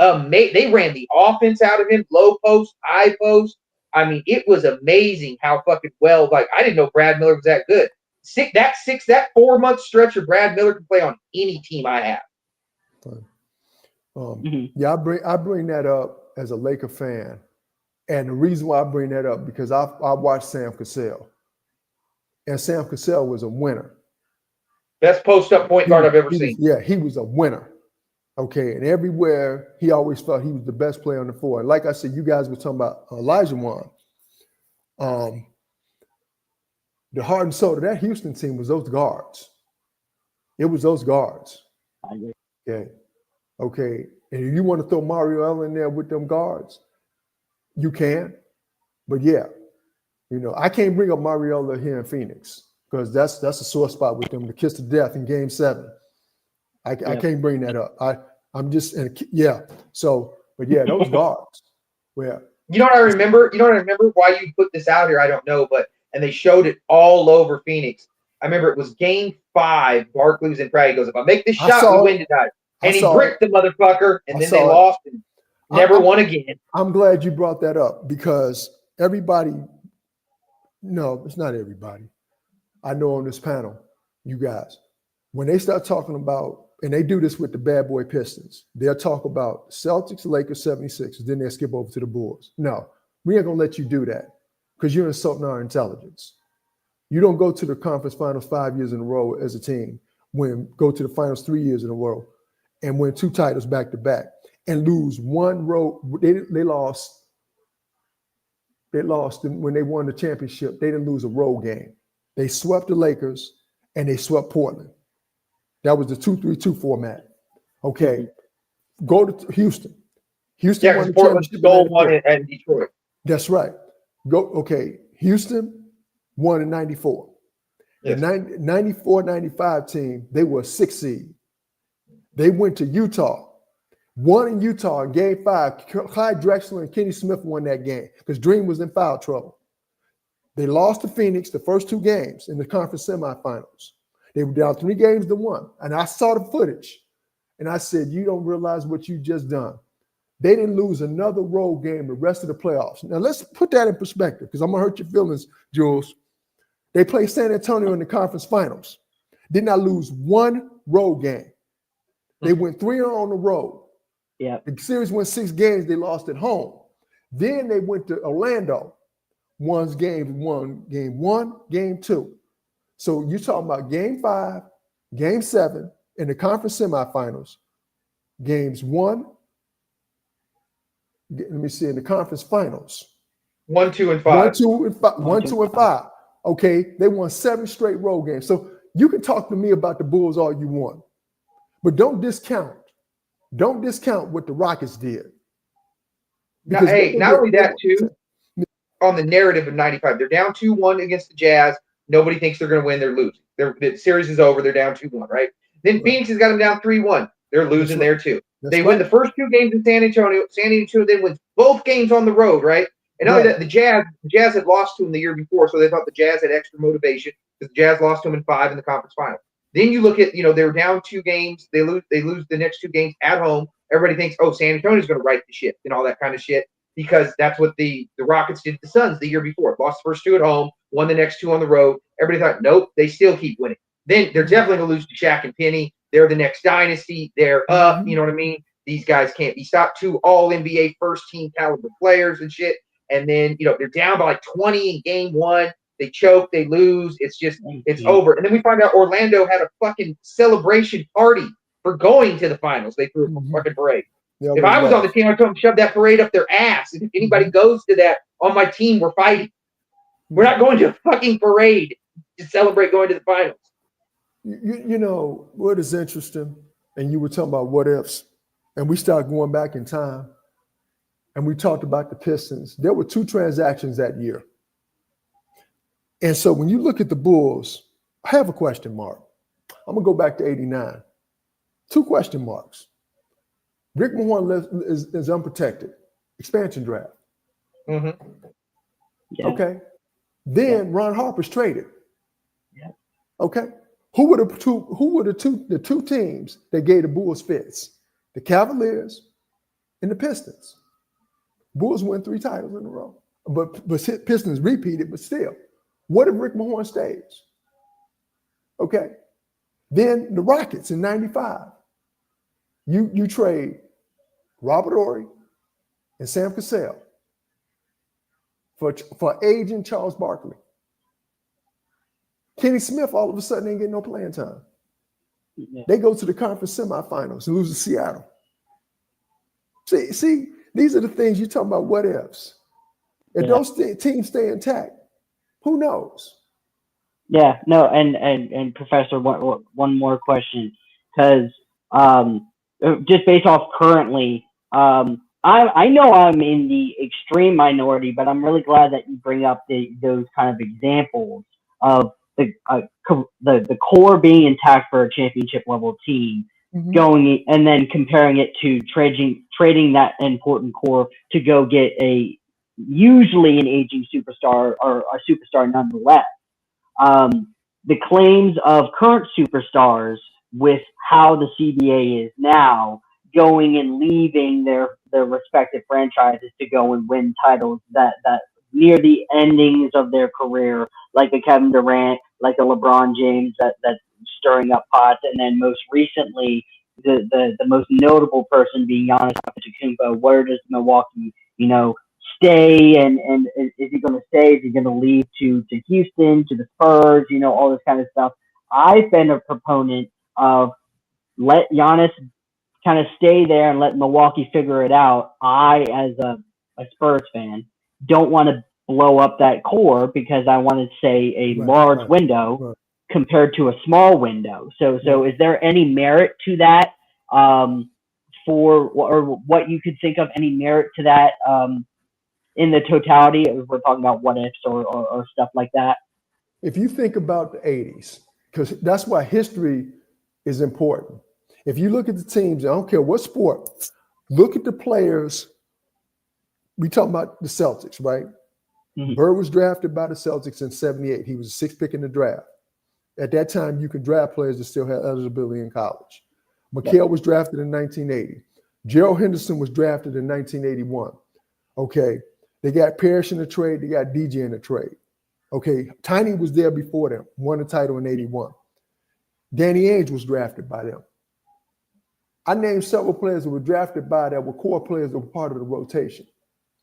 They ran the offense out of him, low post, high post. I mean, it was amazing how fucking well. Like, I didn't know Brad Miller was that good. That 4-month stretch of Brad Miller can play on any team I have. Yeah, I bring that up as a Laker fan, and the reason why I bring that up because I watched Sam Cassell, and Sam Cassell was a winner. Best post-up point guard I've ever seen. He was a winner. Okay, and everywhere he always felt he was the best player on the floor. And like I said, you guys were talking about Elijah Wan. The heart and soul of that Houston team was those guards. It was those guards. I agree. Okay. And if you want to throw Mario L in there with them guards, you can. But I can't bring up Mario L here in Phoenix because that's a sore spot with them, the kiss to death in Game 7. I can't bring that up. I'm just So, but those guards. Where You know what I remember? You know what I remember? Why you put this out here, I don't know, and they showed it all over Phoenix. I remember it was Game 5. Barkley was in practice. He goes, "If I make this I shot, we saw win it. tonight." I And he saw it. bricked the motherfucker, and I then they saw it. lost and never I'm- won again. I'm glad you brought that up because everybody, no, it's not everybody. I know on this panel, you guys, when they start talking about, and they do this with the bad boy Pistons, they'll talk about Celtics, Lakers, 76ers, then they'll skip over to the Bulls. No, we ain't gonna let you do that because you're insulting our intelligence. You don't go to the conference finals 5 years in a row as a team, go to the finals 3 years in a row and win 2 titles back to back and lose one road. They lost. They lost when they won the championship. They didn't lose a road game. They swept the Lakers and they swept Portland. That was the 2-3-2 format. Okay, go to Houston. Houston won the Portland championship. stole one at Detroit. That's right. Okay, Houston won in 94. Yes. The 94-95 team, they were a 6 seed. They went to Utah, won in Utah in Game 5. Clyde Drexler and Kenny Smith won that game because Dream was in foul trouble. They lost to Phoenix the first 2 games in the conference semifinals. They were down 3-1. And I saw the footage, and I said, you don't realize what you just done. They didn't lose another road game the rest of the playoffs. Now, let's put that in perspective because I'm going to hurt your feelings, Jules. They played San Antonio in the conference finals. Did not lose one road game. They went 3-0 on the road. Yeah. The series went 6 games. They lost at home. Then they went to Orlando. Won game 1, game 2. So you're talking about Game 5, Game 7 in the conference semifinals. Games 1. Let me see in the conference finals. 1, 2, and 5. 1, 2, and 5. 1, 2, and 5. Okay, they won 7 straight road games. So you can talk to me about the Bulls all you want, but don't discount what the Rockets did. Now, hey, not only that too, on the narrative of 95, they're down 2-1 against the Jazz. Nobody thinks they're going to win. They're losing. The series is over. They're down 2-1, right? Then Phoenix has got them down 3-1. They're losing there too. They win the first 2 games in San Antonio. San Antonio then wins both games on the road, right? And not only that, the Jazz had lost to them the year before, so they thought the Jazz had extra motivation because the Jazz lost to them in 5 in the conference final. Then you look at, they were down 2 games. They lose the next 2 games at home. Everybody thinks, oh, San Antonio's going to right the ship and all that kind of shit because that's what the Rockets did to the Suns the year before. Lost the first 2 at home, won the next 2 on the road. Everybody thought, nope, they still keep winning. Then they're definitely going to lose to Shaq and Penny. They're the next dynasty. They're up. You know what I mean? These guys can't be stopped. 2 all-NBA first-team caliber players and shit. And then, they're down by like 20 in Game 1. They choke. They lose. It's just, it's over. And then we find out Orlando had a fucking celebration party for going to the finals. They threw a fucking parade. Yeah, if I was on the team, I'd tell them to shove that parade up their ass. If anybody goes to that on my team, we're fighting. We're not going to a fucking parade to celebrate going to the finals. You know what is interesting, and you were talking about what ifs, and we started going back in time, and we talked about the Pistons. There were 2 transactions that year. And so when you look at the Bulls, I have a question mark. I'm going to go back to 89. 2 question marks. Rick Mahorn is unprotected. Expansion draft. Mm-hmm. Yeah. Okay. Then Ron Harper's traded. Yeah. Okay. Who were the two teams that gave the Bulls fits? The Cavaliers and the Pistons. Bulls won 3 titles in a row. But Pistons repeated, but still. What if Rick Mahorn stays? Okay. Then the Rockets in 95. You trade Robert Horry and Sam Cassell for aging Charles Barkley. Kenny Smith all of a sudden ain't getting no playing time. Yeah. They go to the conference semifinals and lose to Seattle. See, these are the things you're talking about, what ifs. If those teams stay intact, who knows? Yeah, no, and Professor, one more question, because just based off currently, I know I'm in the extreme minority, but I'm really glad that you bring up those kind of examples of the core being intact for a championship level team, going and then comparing it to trading that important core to go get a usually an aging superstar or a superstar nonetheless. The claims of current superstars with how the CBA is now, going and leaving their respective franchises to go and win titles that near the endings of their career, like a Kevin Durant, like a LeBron James that's stirring up pots, and then most recently the most notable person being Giannis Antetokounmpo. Where does Milwaukee, stay, and is he going to stay? Is he going to leave to Houston, to the Spurs? All this kind of stuff. I've been a proponent of let Giannis kind of stay there and let Milwaukee figure it out. I, as a Spurs fan, don't want to blow up that core because I want to say a large window compared to a small window. So is there any merit to that, or what you could think of, any merit to that in the totality? If we're talking about what ifs or stuff like that. If you think about the 80s, because that's why history is important. If you look at the teams, I don't care what sport, look at the players. We talk about the Celtics, right? Mm-hmm. Bird was drafted by the Celtics in 78. He was a sixth pick in the draft. At that time, you could draft players that still had eligibility in college. McHale was drafted in 1980. Gerald Henderson was drafted in 1981. Okay, they got Parrish in the trade. They got DJ in the trade. Okay, Tiny was there before them, won the title in 81. Danny Ainge was drafted by them. I named several players that were drafted by that were core players that were part of the rotation.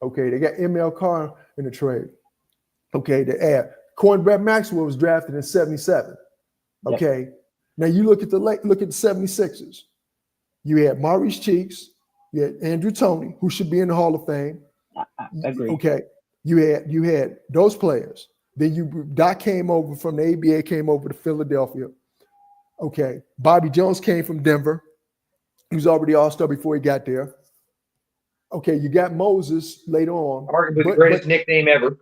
Okay, they got ML Carr in the trade. Okay, they add Brett Maxwell was drafted in 77. Okay, yep. Now you look at the 76ers. You had Maurice Cheeks, you had Andrew Toney, who should be in the Hall of Fame. I agree. Okay, you had those players. Then Doc came over from the ABA, came over to Philadelphia. Okay, Bobby Jones came from Denver. He was already All-Star before he got there. Okay, you got Moses later on. Arguably the greatest nickname ever.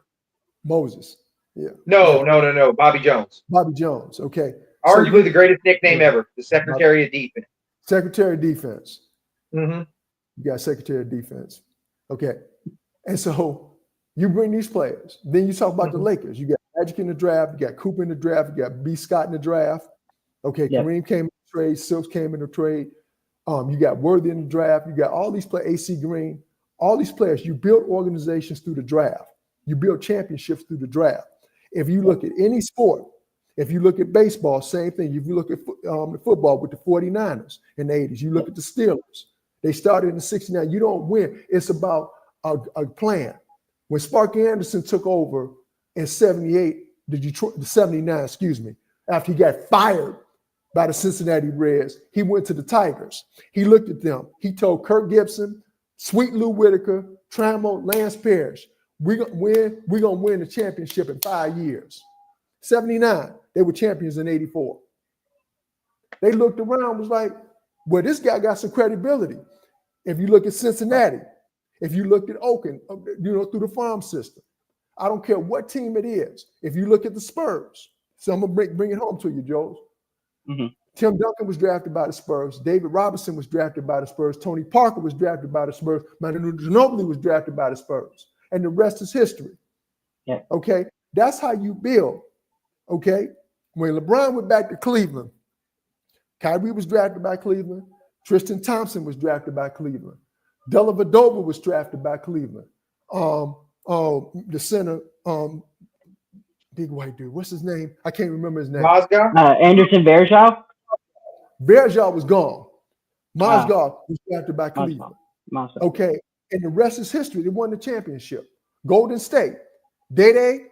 Moses. Yeah. No. Bobby Jones. Bobby Jones. Okay. Arguably the greatest nickname ever. The Secretary of Defense. Secretary of Defense. Mm-hmm. You got Secretary of Defense. Okay. And so you bring these players. Then you talk about the Lakers. You got Magic in the draft. You got Cooper in the draft. You got B. Scott in the draft. Okay. Yep. Kareem came in the trade. Silks came in the trade. You got Worthy in the draft. You got all these players, AC Green, all these players. You build organizations through the draft. You build championships through the draft. If you look at any sport, if you look at baseball, same thing. If you look at football with the 49ers in the 80s, you look at the Steelers. They started in the 69. You don't win. It's about a plan. When Sparky Anderson took over in 78, the 79, after he got fired by the Cincinnati Reds, he went to the Tigers. He looked at them. He told Kirk Gibson, Sweet Lou Whitaker, Trammell, Lance Parrish, we're gonna win the championship in 5 years. 79, they were champions in 84. They looked around, was like, well, this guy got some credibility. If you look at Cincinnati, if you look at Oakland, through the farm system, I don't care what team it is. If you look at the Spurs, so I'm gonna bring it home to you, Joel. Mm-hmm. Tim Duncan was drafted by the Spurs. David Robinson was drafted by the Spurs. Tony Parker was drafted by the Spurs. Manu Ginobili was drafted by the Spurs. And the rest is history. Yeah. Okay? That's how you build. Okay? When LeBron went back to Cleveland, Kyrie was drafted by Cleveland. Tristan Thompson was drafted by Cleveland. Dellavedova was drafted by Cleveland. The center, big white dude. What's his name? I can't remember his name. Anderson Varejao? Varejao was gone. Mozgov was drafted by Cleveland. Okay. And the rest is history. They won the championship. Golden State. Dede,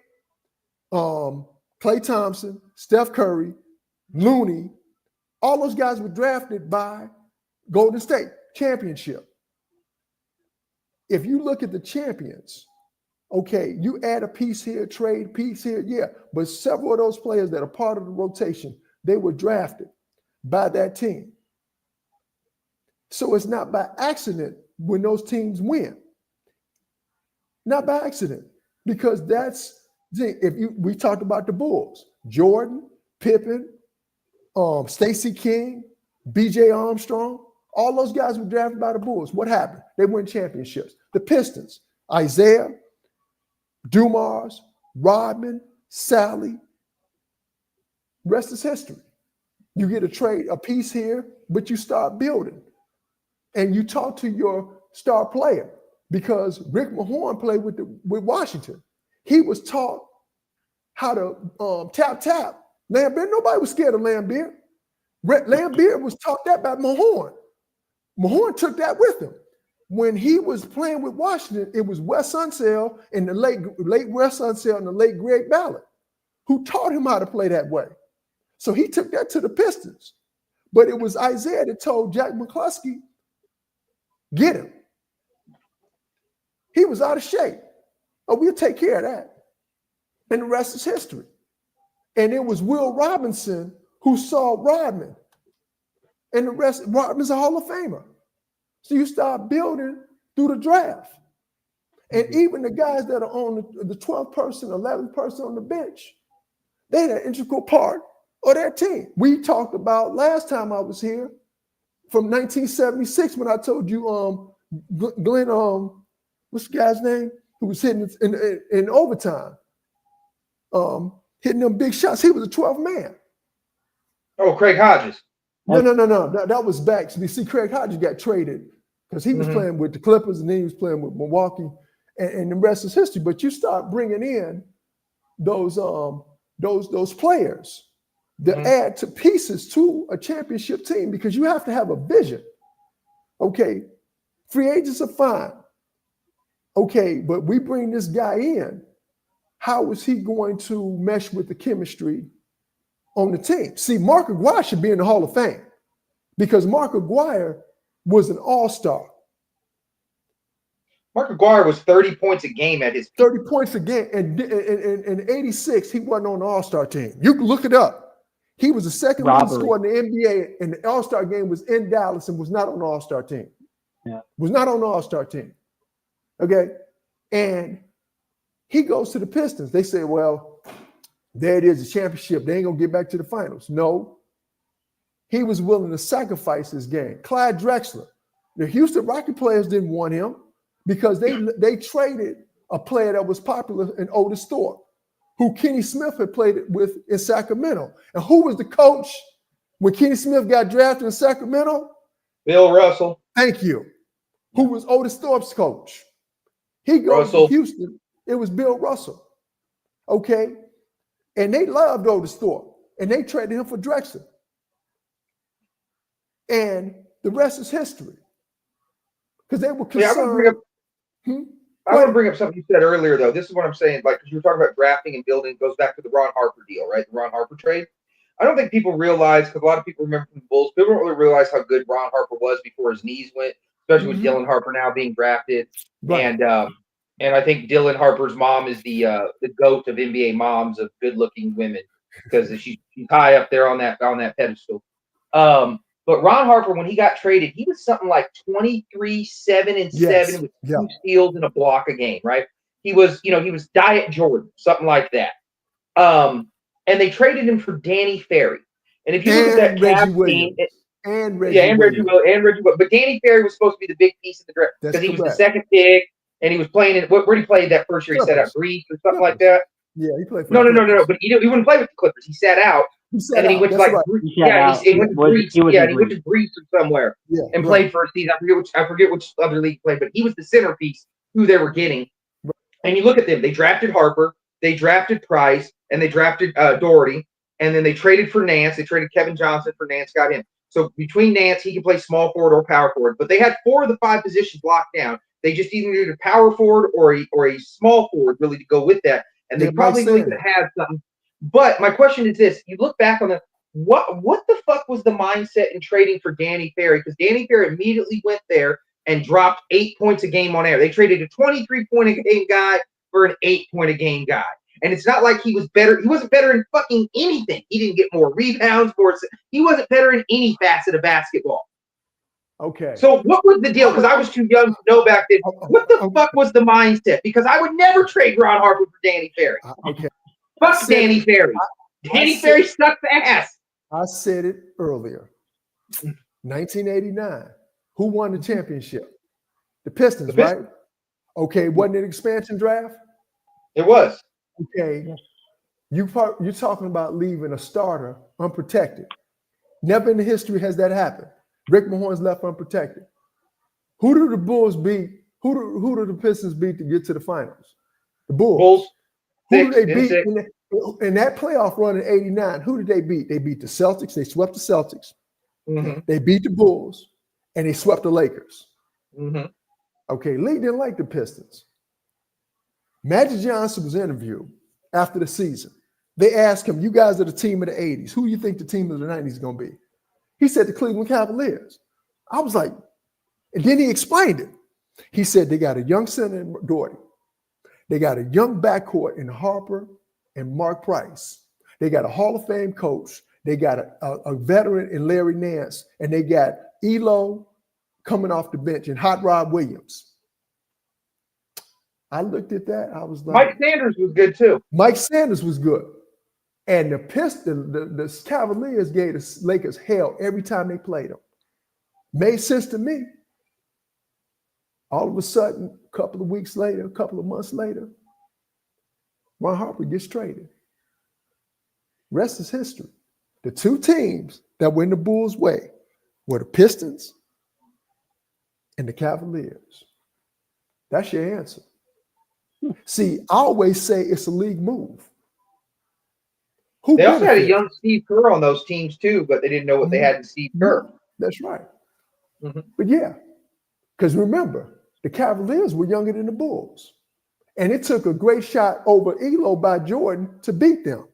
Klay Thompson, Steph Curry, Looney, all those guys were drafted by Golden State. Championship. If you look at the champions, okay, you add a piece here, trade piece here, yeah. But several of those players that are part of the rotation, they were drafted by that team. So it's not by accident when those teams win. Not by accident. Because we talked about the Bulls. Jordan, Pippen, Stacey King, BJ Armstrong, all those guys were drafted by the Bulls. What happened? They won championships. The Pistons, Isaiah, Dumars, Rodman, Sally. Rest is history. You get a piece here, but you start building. And you talk to your star player because Rick Mahorn played with Washington. He was taught how to tap. Lambert, nobody was scared of Lambert. Lambert was taught that by Mahorn. Mahorn took that with him. When he was playing with Washington, it was Wes Unseld and the late Wes Unseld and the late Greg Ballard who taught him how to play that way. So he took that to the Pistons. But it was Isaiah that told Jack McCluskey, get him. He was out of shape. Oh, we'll take care of that. And the rest is history. And it was Will Robinson who saw Rodman. And the rest, Rodman's a Hall of Famer. So you start building through the draft. And even the guys that are on the 12th person, 11th person on the bench, they're an integral part of their team. We talked about last time I was here from 1976 when I told you Glenn, what's the guy's name? Who was hitting in overtime, hitting them big shots. He was a 12th man. Oh, Craig Hodges. No. That was back. You see, Craig Hodges got traded because he was playing with the Clippers and then he was playing with Milwaukee, and the rest is history. But you start bringing in those players that add to pieces to a championship team because you have to have a vision. Okay, free agents are fine. Okay, but we bring this guy in. How is he going to mesh with the chemistry on the team? See, Mark Aguirre should be in the Hall of Fame because Mark Aguirre was an all-star. Mark Aguirre was 30 points a game at his peak. 30 points a game. And in 86, he wasn't on the all-star team. You can look it up. He was the second leading scorer in the NBA, and the all-star game was in Dallas and was not on the all-star team. Yeah. Was not on the all-star team. Okay? And he goes to the Pistons. They say, well, there it is, a championship. They ain't going to get back to the finals. No. He was willing to sacrifice his game. Clyde Drexler. The Houston Rocket players didn't want him because they traded a player that was popular in Otis Thorpe, who Kenny Smith had played with in Sacramento. And who was the coach when Kenny Smith got drafted in Sacramento? Bill Russell. Thank you. Who was Otis Thorpe's coach? He goes to Houston. It was Bill Russell. Okay? And they loved Otis Thorpe. And they traded him for Drexler. And the rest is history. Because they were concerned. I want to bring up something you said earlier, though. This is what I'm saying. Like, because you were talking about drafting and building, it goes back to the Ron Harper deal, right? The Ron Harper trade. I don't think people realize, because a lot of people remember from the Bulls, people don't really realize how good Ron Harper was before his knees went, especially with Dylan Harper now being drafted. Right. And I think Dylan Harper's mom is the GOAT of NBA moms of good-looking women because she's high up there on that pedestal. But Ron Harper, when he got traded, he was something like 23, 7, and 7 with 2 steals and a block a game, right? He was Diet Jordan, something like that. And they traded him for Danny Ferry. And if you look at that Cavs team, and Reggie Williams. But Danny Ferry was supposed to be the big piece of the draft because he was the second pick, and he was playing in where he played that first year. He sat out Greece or something like that. Yeah, he played for No. But he wouldn't play with the Clippers. He sat out. And then he went to he went to Greece or somewhere and played for a season. I forget which other league he played, but he was the centerpiece who they were getting. Right. And you look at them, they drafted Harper, they drafted Price, and they drafted Doherty, and then they traded for Nance. They traded Kevin Johnson for Nance, got him. So between Nance, he can play small forward or power forward. But they had 4 of the 5 positions locked down. They just either needed a power forward or a small forward really to go with that. And they probably really could have something. But my question is this: you look back on the what the fuck was the mindset in trading for Danny Ferry? Because Danny Ferry immediately went there and dropped 8 points a game on air. They traded a 23-point-a-game guy for an 8-point-a-game guy. And it's not like he was better. He wasn't better in fucking anything. He didn't get more rebounds, he wasn't better in any facet of basketball. Okay. So what was the deal? Because I was too young to know back then. What the fuck was the mindset? Because I would never trade Ron Harper for Danny Ferry. Okay. Fuck Danny Ferry. Danny Ferry sucks ass. I said it earlier. 1989. Who won the championship? The Pistons, right? Okay, wasn't it an expansion draft? It was. Okay, you're talking about leaving a starter unprotected. Never in the history has that happened. Rick Mahorn's left unprotected. Who do the Bulls beat? Who do the Pistons beat to get to the finals? The Bulls. Who do they beat in that playoff run in '89? Who did they beat? They beat the Celtics. They swept the Celtics. Mm-hmm. They beat the Bulls, and they swept the Lakers. Mm-hmm. Okay, Lee didn't like the Pistons. Magic Johnson was interviewed after the season. They asked him, "You guys are the team of the '80s. Who do you think the team of the '90s is going to be?" He said the Cleveland Cavaliers. I was like, and then he explained it. He said they got a young center in Doherty. They got a young backcourt in Harper and Mark Price. They got a Hall of Fame coach. They got a veteran in Larry Nance, and they got Elo coming off the bench and Hot Rod Williams. I looked at that. I was like, Mike Sanders was good too. Mike Sanders was good. And the Cavaliers gave the Lakers hell every time they played them. Made sense to me. All of a sudden, a couple of weeks later, a couple of months later, Ron Harper gets traded. Rest is history. The two teams that went the Bulls' way were the Pistons and the Cavaliers. That's your answer. See, I always say it's a league move. They also had a young Steve Kerr on those teams too, but they didn't know what they had in Steve Kerr. That's right. Mm-hmm. But yeah, because remember, the Cavaliers were younger than the Bulls. And it took a great shot over Elo by Jordan to beat them.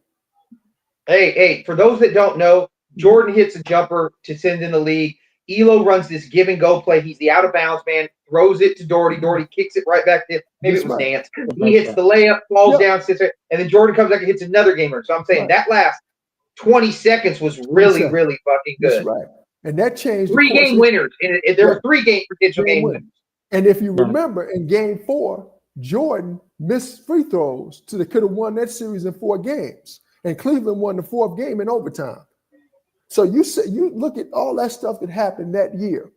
Hey, for those that don't know, Jordan hits a jumper to send in the league. Elo runs this give and go play. He's the out of bounds man, throws it to Doherty. Doherty kicks it right back to him. Maybe it was Nance. He hits the layup, falls down, sits there, and then Jordan comes back and hits another gamer. So I'm saying that last 20 seconds was really, really fucking good. That's right. And that changed. 3 game winners. And there were 3 potential game winners. And if you remember, in game 4, Jordan missed free throws they could have won that series in 4 games. And Cleveland won the 4th game in overtime. So you look at all that stuff that happened that year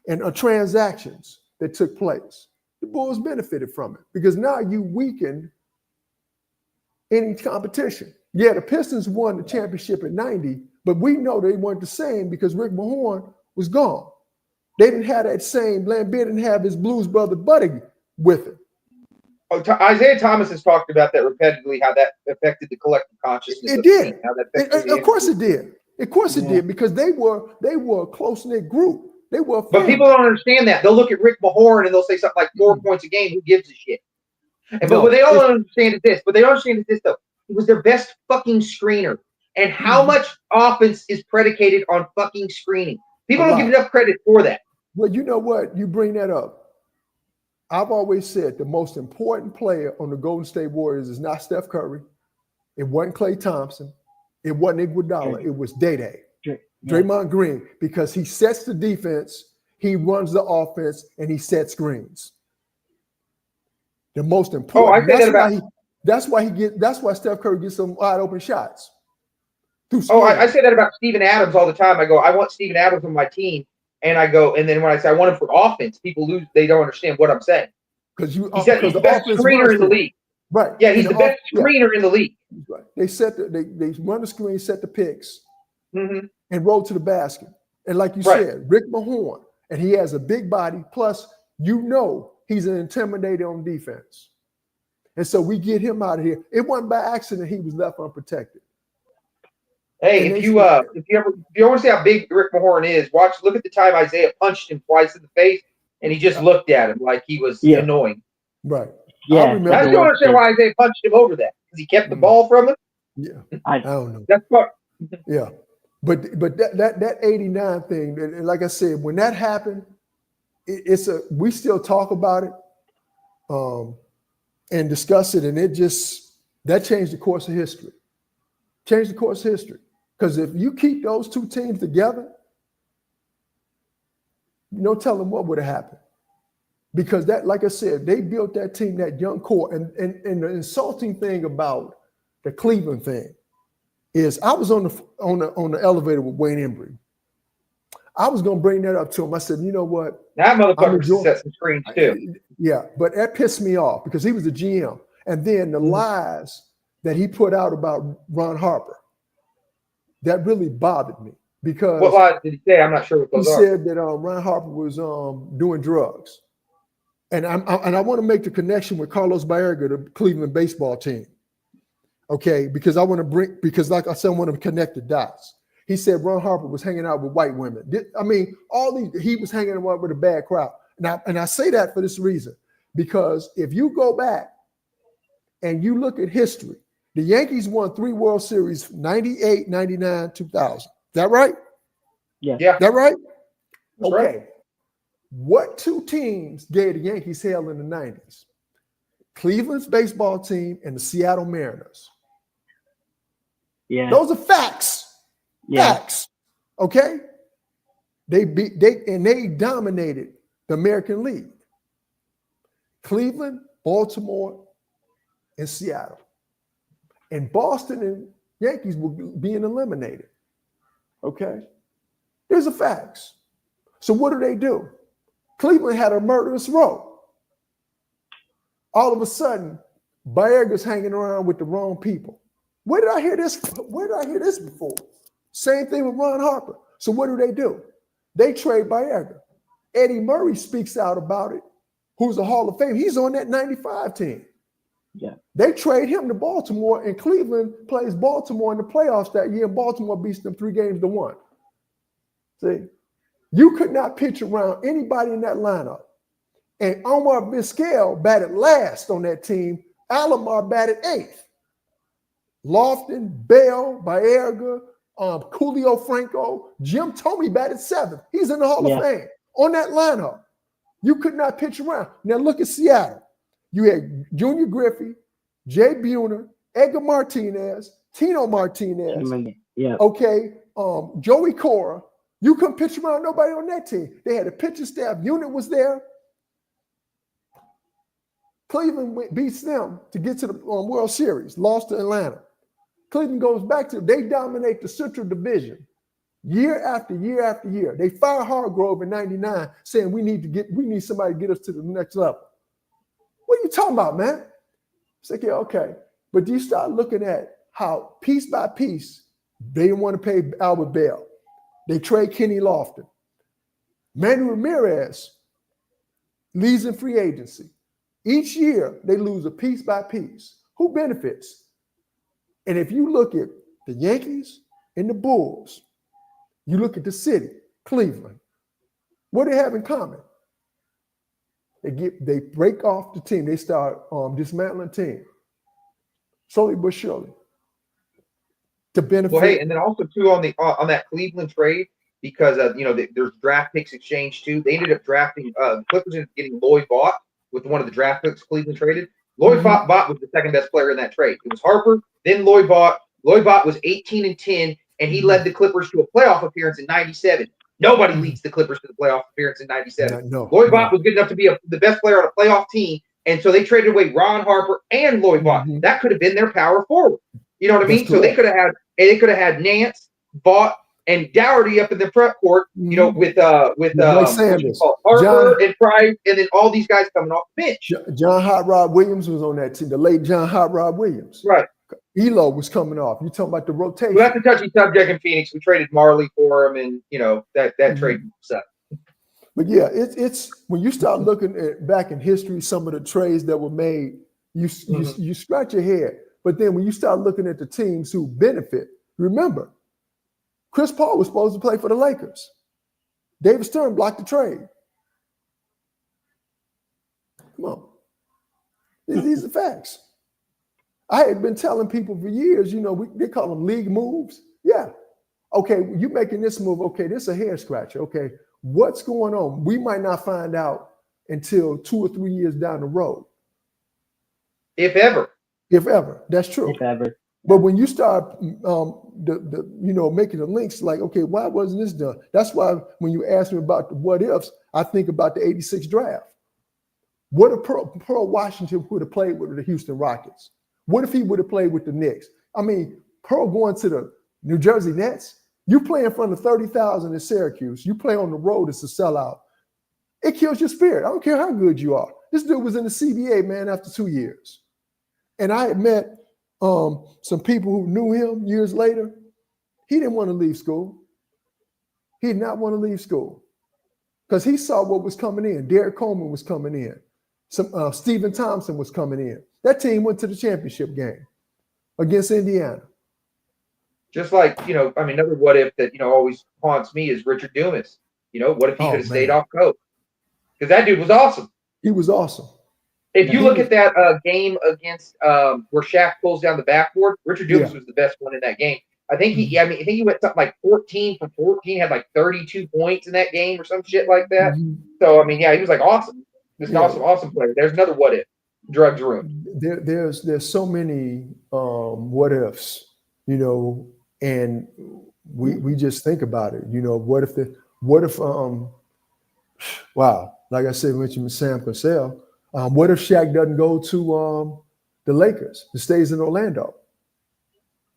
and transactions that took place. The Bulls benefited from it because now you weakened any competition. Yeah, the Pistons won the championship in '90, but we know they weren't the same because Rick Mahorn was gone. They didn't have that same, Lambert didn't have his Blues brother Buddy with him. Isaiah Thomas has talked about that repetitively, how that affected the collective consciousness. It did. Of course it did. Of course it did, because they were a close-knit group. They were a family. But people don't understand that. They'll look at Rick Mahorn and they'll say something like 4 points a game. Who gives a shit? But what they all don't understand is this. But they don't understand is this, though. He was their best fucking screener. And how much offense is predicated on fucking screening? People don't give enough credit for that. Well, you know what? You bring that up. I've always said the most important player on the Golden State Warriors is not Steph Curry. It wasn't Klay Thompson. It wasn't Iguodala. It was Day-Day. Draymond Green, because he sets the defense, he runs the offense, and he sets screens. The most important. That's why Steph Curry gets some wide open shots. I say that about Steven Adams all the time. I go, I want Steven Adams on my team. And I go, and then when I say I want him for offense, people lose. They don't understand what I'm saying. Because he's the best screener in the league. Right. Yeah, he's the best screener in the league. Right. They run the screen, set the picks, and roll to the basket. And like you said, Rick Mahorn, and he has a big body. Plus, he's an intimidator on defense. And so we get him out of here. It wasn't by accident he was left unprotected. Hey, if you want to see how big Rick Mahorn is, look at the time Isaiah punched him twice in the face, and he just looked at him like he was annoying. Right. Yeah. I just don't understand why Isaiah punched him over that, because he kept the ball from him. Yeah. I don't know. That's what. Yeah. But that 89 thing, and like I said, when that happened, we still talk about it and discuss it, and that changed the course of history. Changed the course of history. Because if you keep those two teams together, no telling what would have happened. Because that, like I said, they built that team, that young core. And the insulting thing about the Cleveland thing is I was on the elevator with Wayne Embry. I was going to bring that up to him. I said, you know what? That motherfucker set some screens too. Yeah, but that pissed me off because he was the GM. And then the lies that he put out about Ron Harper, that really bothered me because What lies did he say? I'm not sure what he those are. said that Ron Harper was doing drugs. And I want to make the connection with Carlos Baerga, the Cleveland baseball team. Okay, because like I said, I want to connect the dots. He said Ron Harper was hanging out with white women. He was hanging out with a bad crowd. And I say that for this reason, because if you go back and you look at history, the Yankees won 3 World Series, 98, 99, 2000. Is that right? Yeah. Yeah. Is that right? That's Okay. right. What 2 teams gave the Yankees hell in the 90s? Cleveland's baseball team and the Seattle Mariners. Yeah. Those are facts. Yeah. Facts. Okay? They dominated the American League. Cleveland, Baltimore, and Seattle. And Boston and Yankees were being eliminated. Okay? There's the facts. So what do? Cleveland had a murderous row. All of a sudden, Baerga's hanging around with the wrong people. Where did I hear this before? Same thing with Ron Harper. So what do? They trade Baerga. Eddie Murray speaks out about it, who's a Hall of Fame. He's on that 95 team. Yeah. They trade him to Baltimore, and Cleveland plays Baltimore in the playoffs that year, and Baltimore beats them 3-1. See? You could not pitch around anybody in that lineup. And Omar Vizquel batted last on that team. Alomar batted 8th. Lofton, Bell, Baerga, Julio Franco, Jim Thome batted 7th. He's in the Hall of Fame on that lineup. You could not pitch around. Now look at Seattle. You had Junior Griffey, Jay Buhner, Edgar Martinez, Tino Martinez. Yeah. Okay, Joey Cora. You couldn't pitch around nobody on that team. They had a pitching staff. Unit was there. Cleveland beats them to get to the World Series, lost to Atlanta. Cleveland goes back to, they dominate the Central Division year after year after year. They fire Hargrove in 99 saying we need somebody to get us to the next level. What are you talking about, man? It's like, yeah, okay. But you start looking at how piece by piece, they didn't want to pay Albert Bell. They trade Kenny Lofton. Manny Ramirez leaves in free agency. Each year, they lose a piece by piece. Who benefits? And if you look at the Yankees and the Bulls, you look at the city, Cleveland, what do they have in common? They break off the team. They start dismantling the team. Slowly but surely. To benefit. Well, hey, and then also too on that Cleveland trade, because there's draft picks exchange too. They ended up drafting the Clippers ended up getting Lloyd Vaught with one of the draft picks Cleveland traded. Lloyd Vaught was the second best player in that trade. It was Harper, then Lloyd Vaught. Lloyd Vaught was 18-10, and he led the Clippers to a playoff appearance in '97. Nobody leads the Clippers to the playoff appearance in '97. Lloyd Vaught was good enough to be the best player on a playoff team, and so they traded away Ron Harper and Lloyd Vaught. That could have been their power forward. You know what I mean? So they could have had Nance, Vaught, and Dougherty up in the front court. With Harper and Price, and then all these guys coming off the bench. John Hot Rod Williams was on that team. The late John Hot Rod Williams. Right. Elo was coming off. You talking about the rotation? Well, that's a touchy subject in Phoenix. We traded Marley for him, and that trade sucked. But yeah, it's when you start looking at back in history, some of the trades that were made, you scratch your head. But then when you start looking at the teams who benefit, remember, Chris Paul was supposed to play for the Lakers. David Stern blocked the trade. Come on. These are facts. I had been telling people for years, they call them league moves. Yeah. Okay, you making this move. Okay, this is a hair scratcher. Okay, what's going on? We might not find out until 2 or 3 years down the road. If ever. If ever. That's true. If ever. But when you start making the links like, okay, why wasn't this done? That's why when you ask me about the what ifs, I think about the 86 draft. What if Pearl Washington would have played with the Houston Rockets? What if he would have played with the Knicks? I mean, Pearl going to the New Jersey Nets, you play in front of 30,000 in Syracuse, you play on the road, it's a sellout. It kills your spirit. I don't care how good you are. This dude was in the CBA, man, after 2 years. And I had met some people who knew him years later. He didn't want to leave school. He did not want to leave school because he saw what was coming in. Derek Coleman was coming in. Some Stephen Thompson was coming in. That team went to the championship game against Indiana. Just like, another what if that, always haunts me is Richard Dumas. What if he could have stayed off coach? Because that dude was awesome. He was awesome. If you look at that game against where Shaq pulls down the backboard, Richard Dumas was the best one in that game. I think he went something like 14 for 14, had like 32 points in that game or some shit like that. So he was like awesome. Just an awesome player. There's another what if. Drugs room. There's so many what ifs, and we just think about it. What if wow, like I said, mentioned Sam Cassell. What if Shaq doesn't go to the Lakers? He stays in Orlando.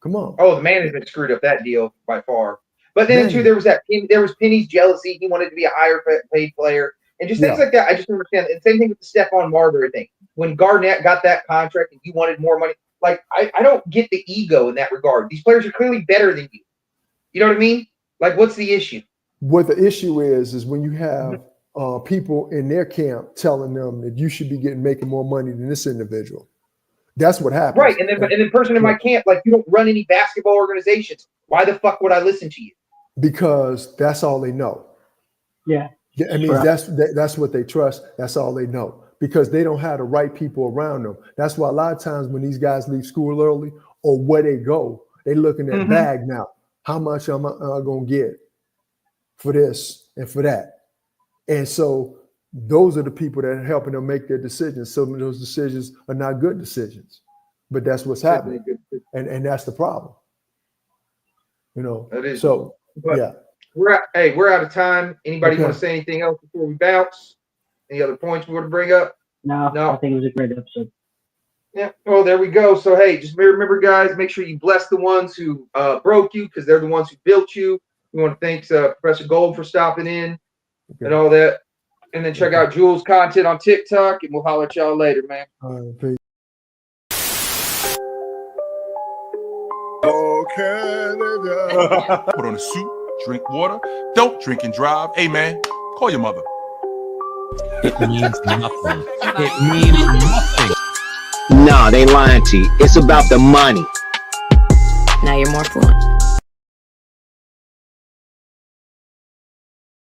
Come on. Oh, the management screwed up that deal by far. But then too, there was Penny's jealousy. He wanted to be a higher paid player, and just things like that. I just don't understand. And same thing with the Stephon Marbury thing. When Garnett got that contract and you wanted more money, like I don't get the ego in that regard. These players are clearly better than you. You know what I mean? Like, what's the issue? What the issue is when you have people in their camp telling them that you should be making more money than this individual. That's what happens. Right. And then the person in my camp, like, you don't run any basketball organizations. Why the fuck would I listen to you? Because that's all they know. Yeah. I mean, that's what they trust. That's all they know. Because they don't have the right people around them. That's why a lot of times when these guys leave school early or where they go, they looking at bag now. How much am I going to get for this and for that? And so those are the people that are helping them make their decisions. Some of those decisions are not good decisions, but that's what's happening. And that's the problem. That is. So, We're out of time. Anybody want to say anything else before we bounce? Any other points we want to bring up? No. I think it was a great episode. Yeah. Well, there we go. So, hey, just remember, guys, make sure you bless the ones who broke you because they're the ones who built you. We want to thank Professor Gold for stopping in and all that. And then check out Jules' content on TikTok, and we'll holler at y'all later, man. Peace. Put on a suit, drink water, don't drink and drive. Hey, man, call your mother. It means nothing. It means nothing. Nah, they lying to you. It's about the money. Now you're more fluent.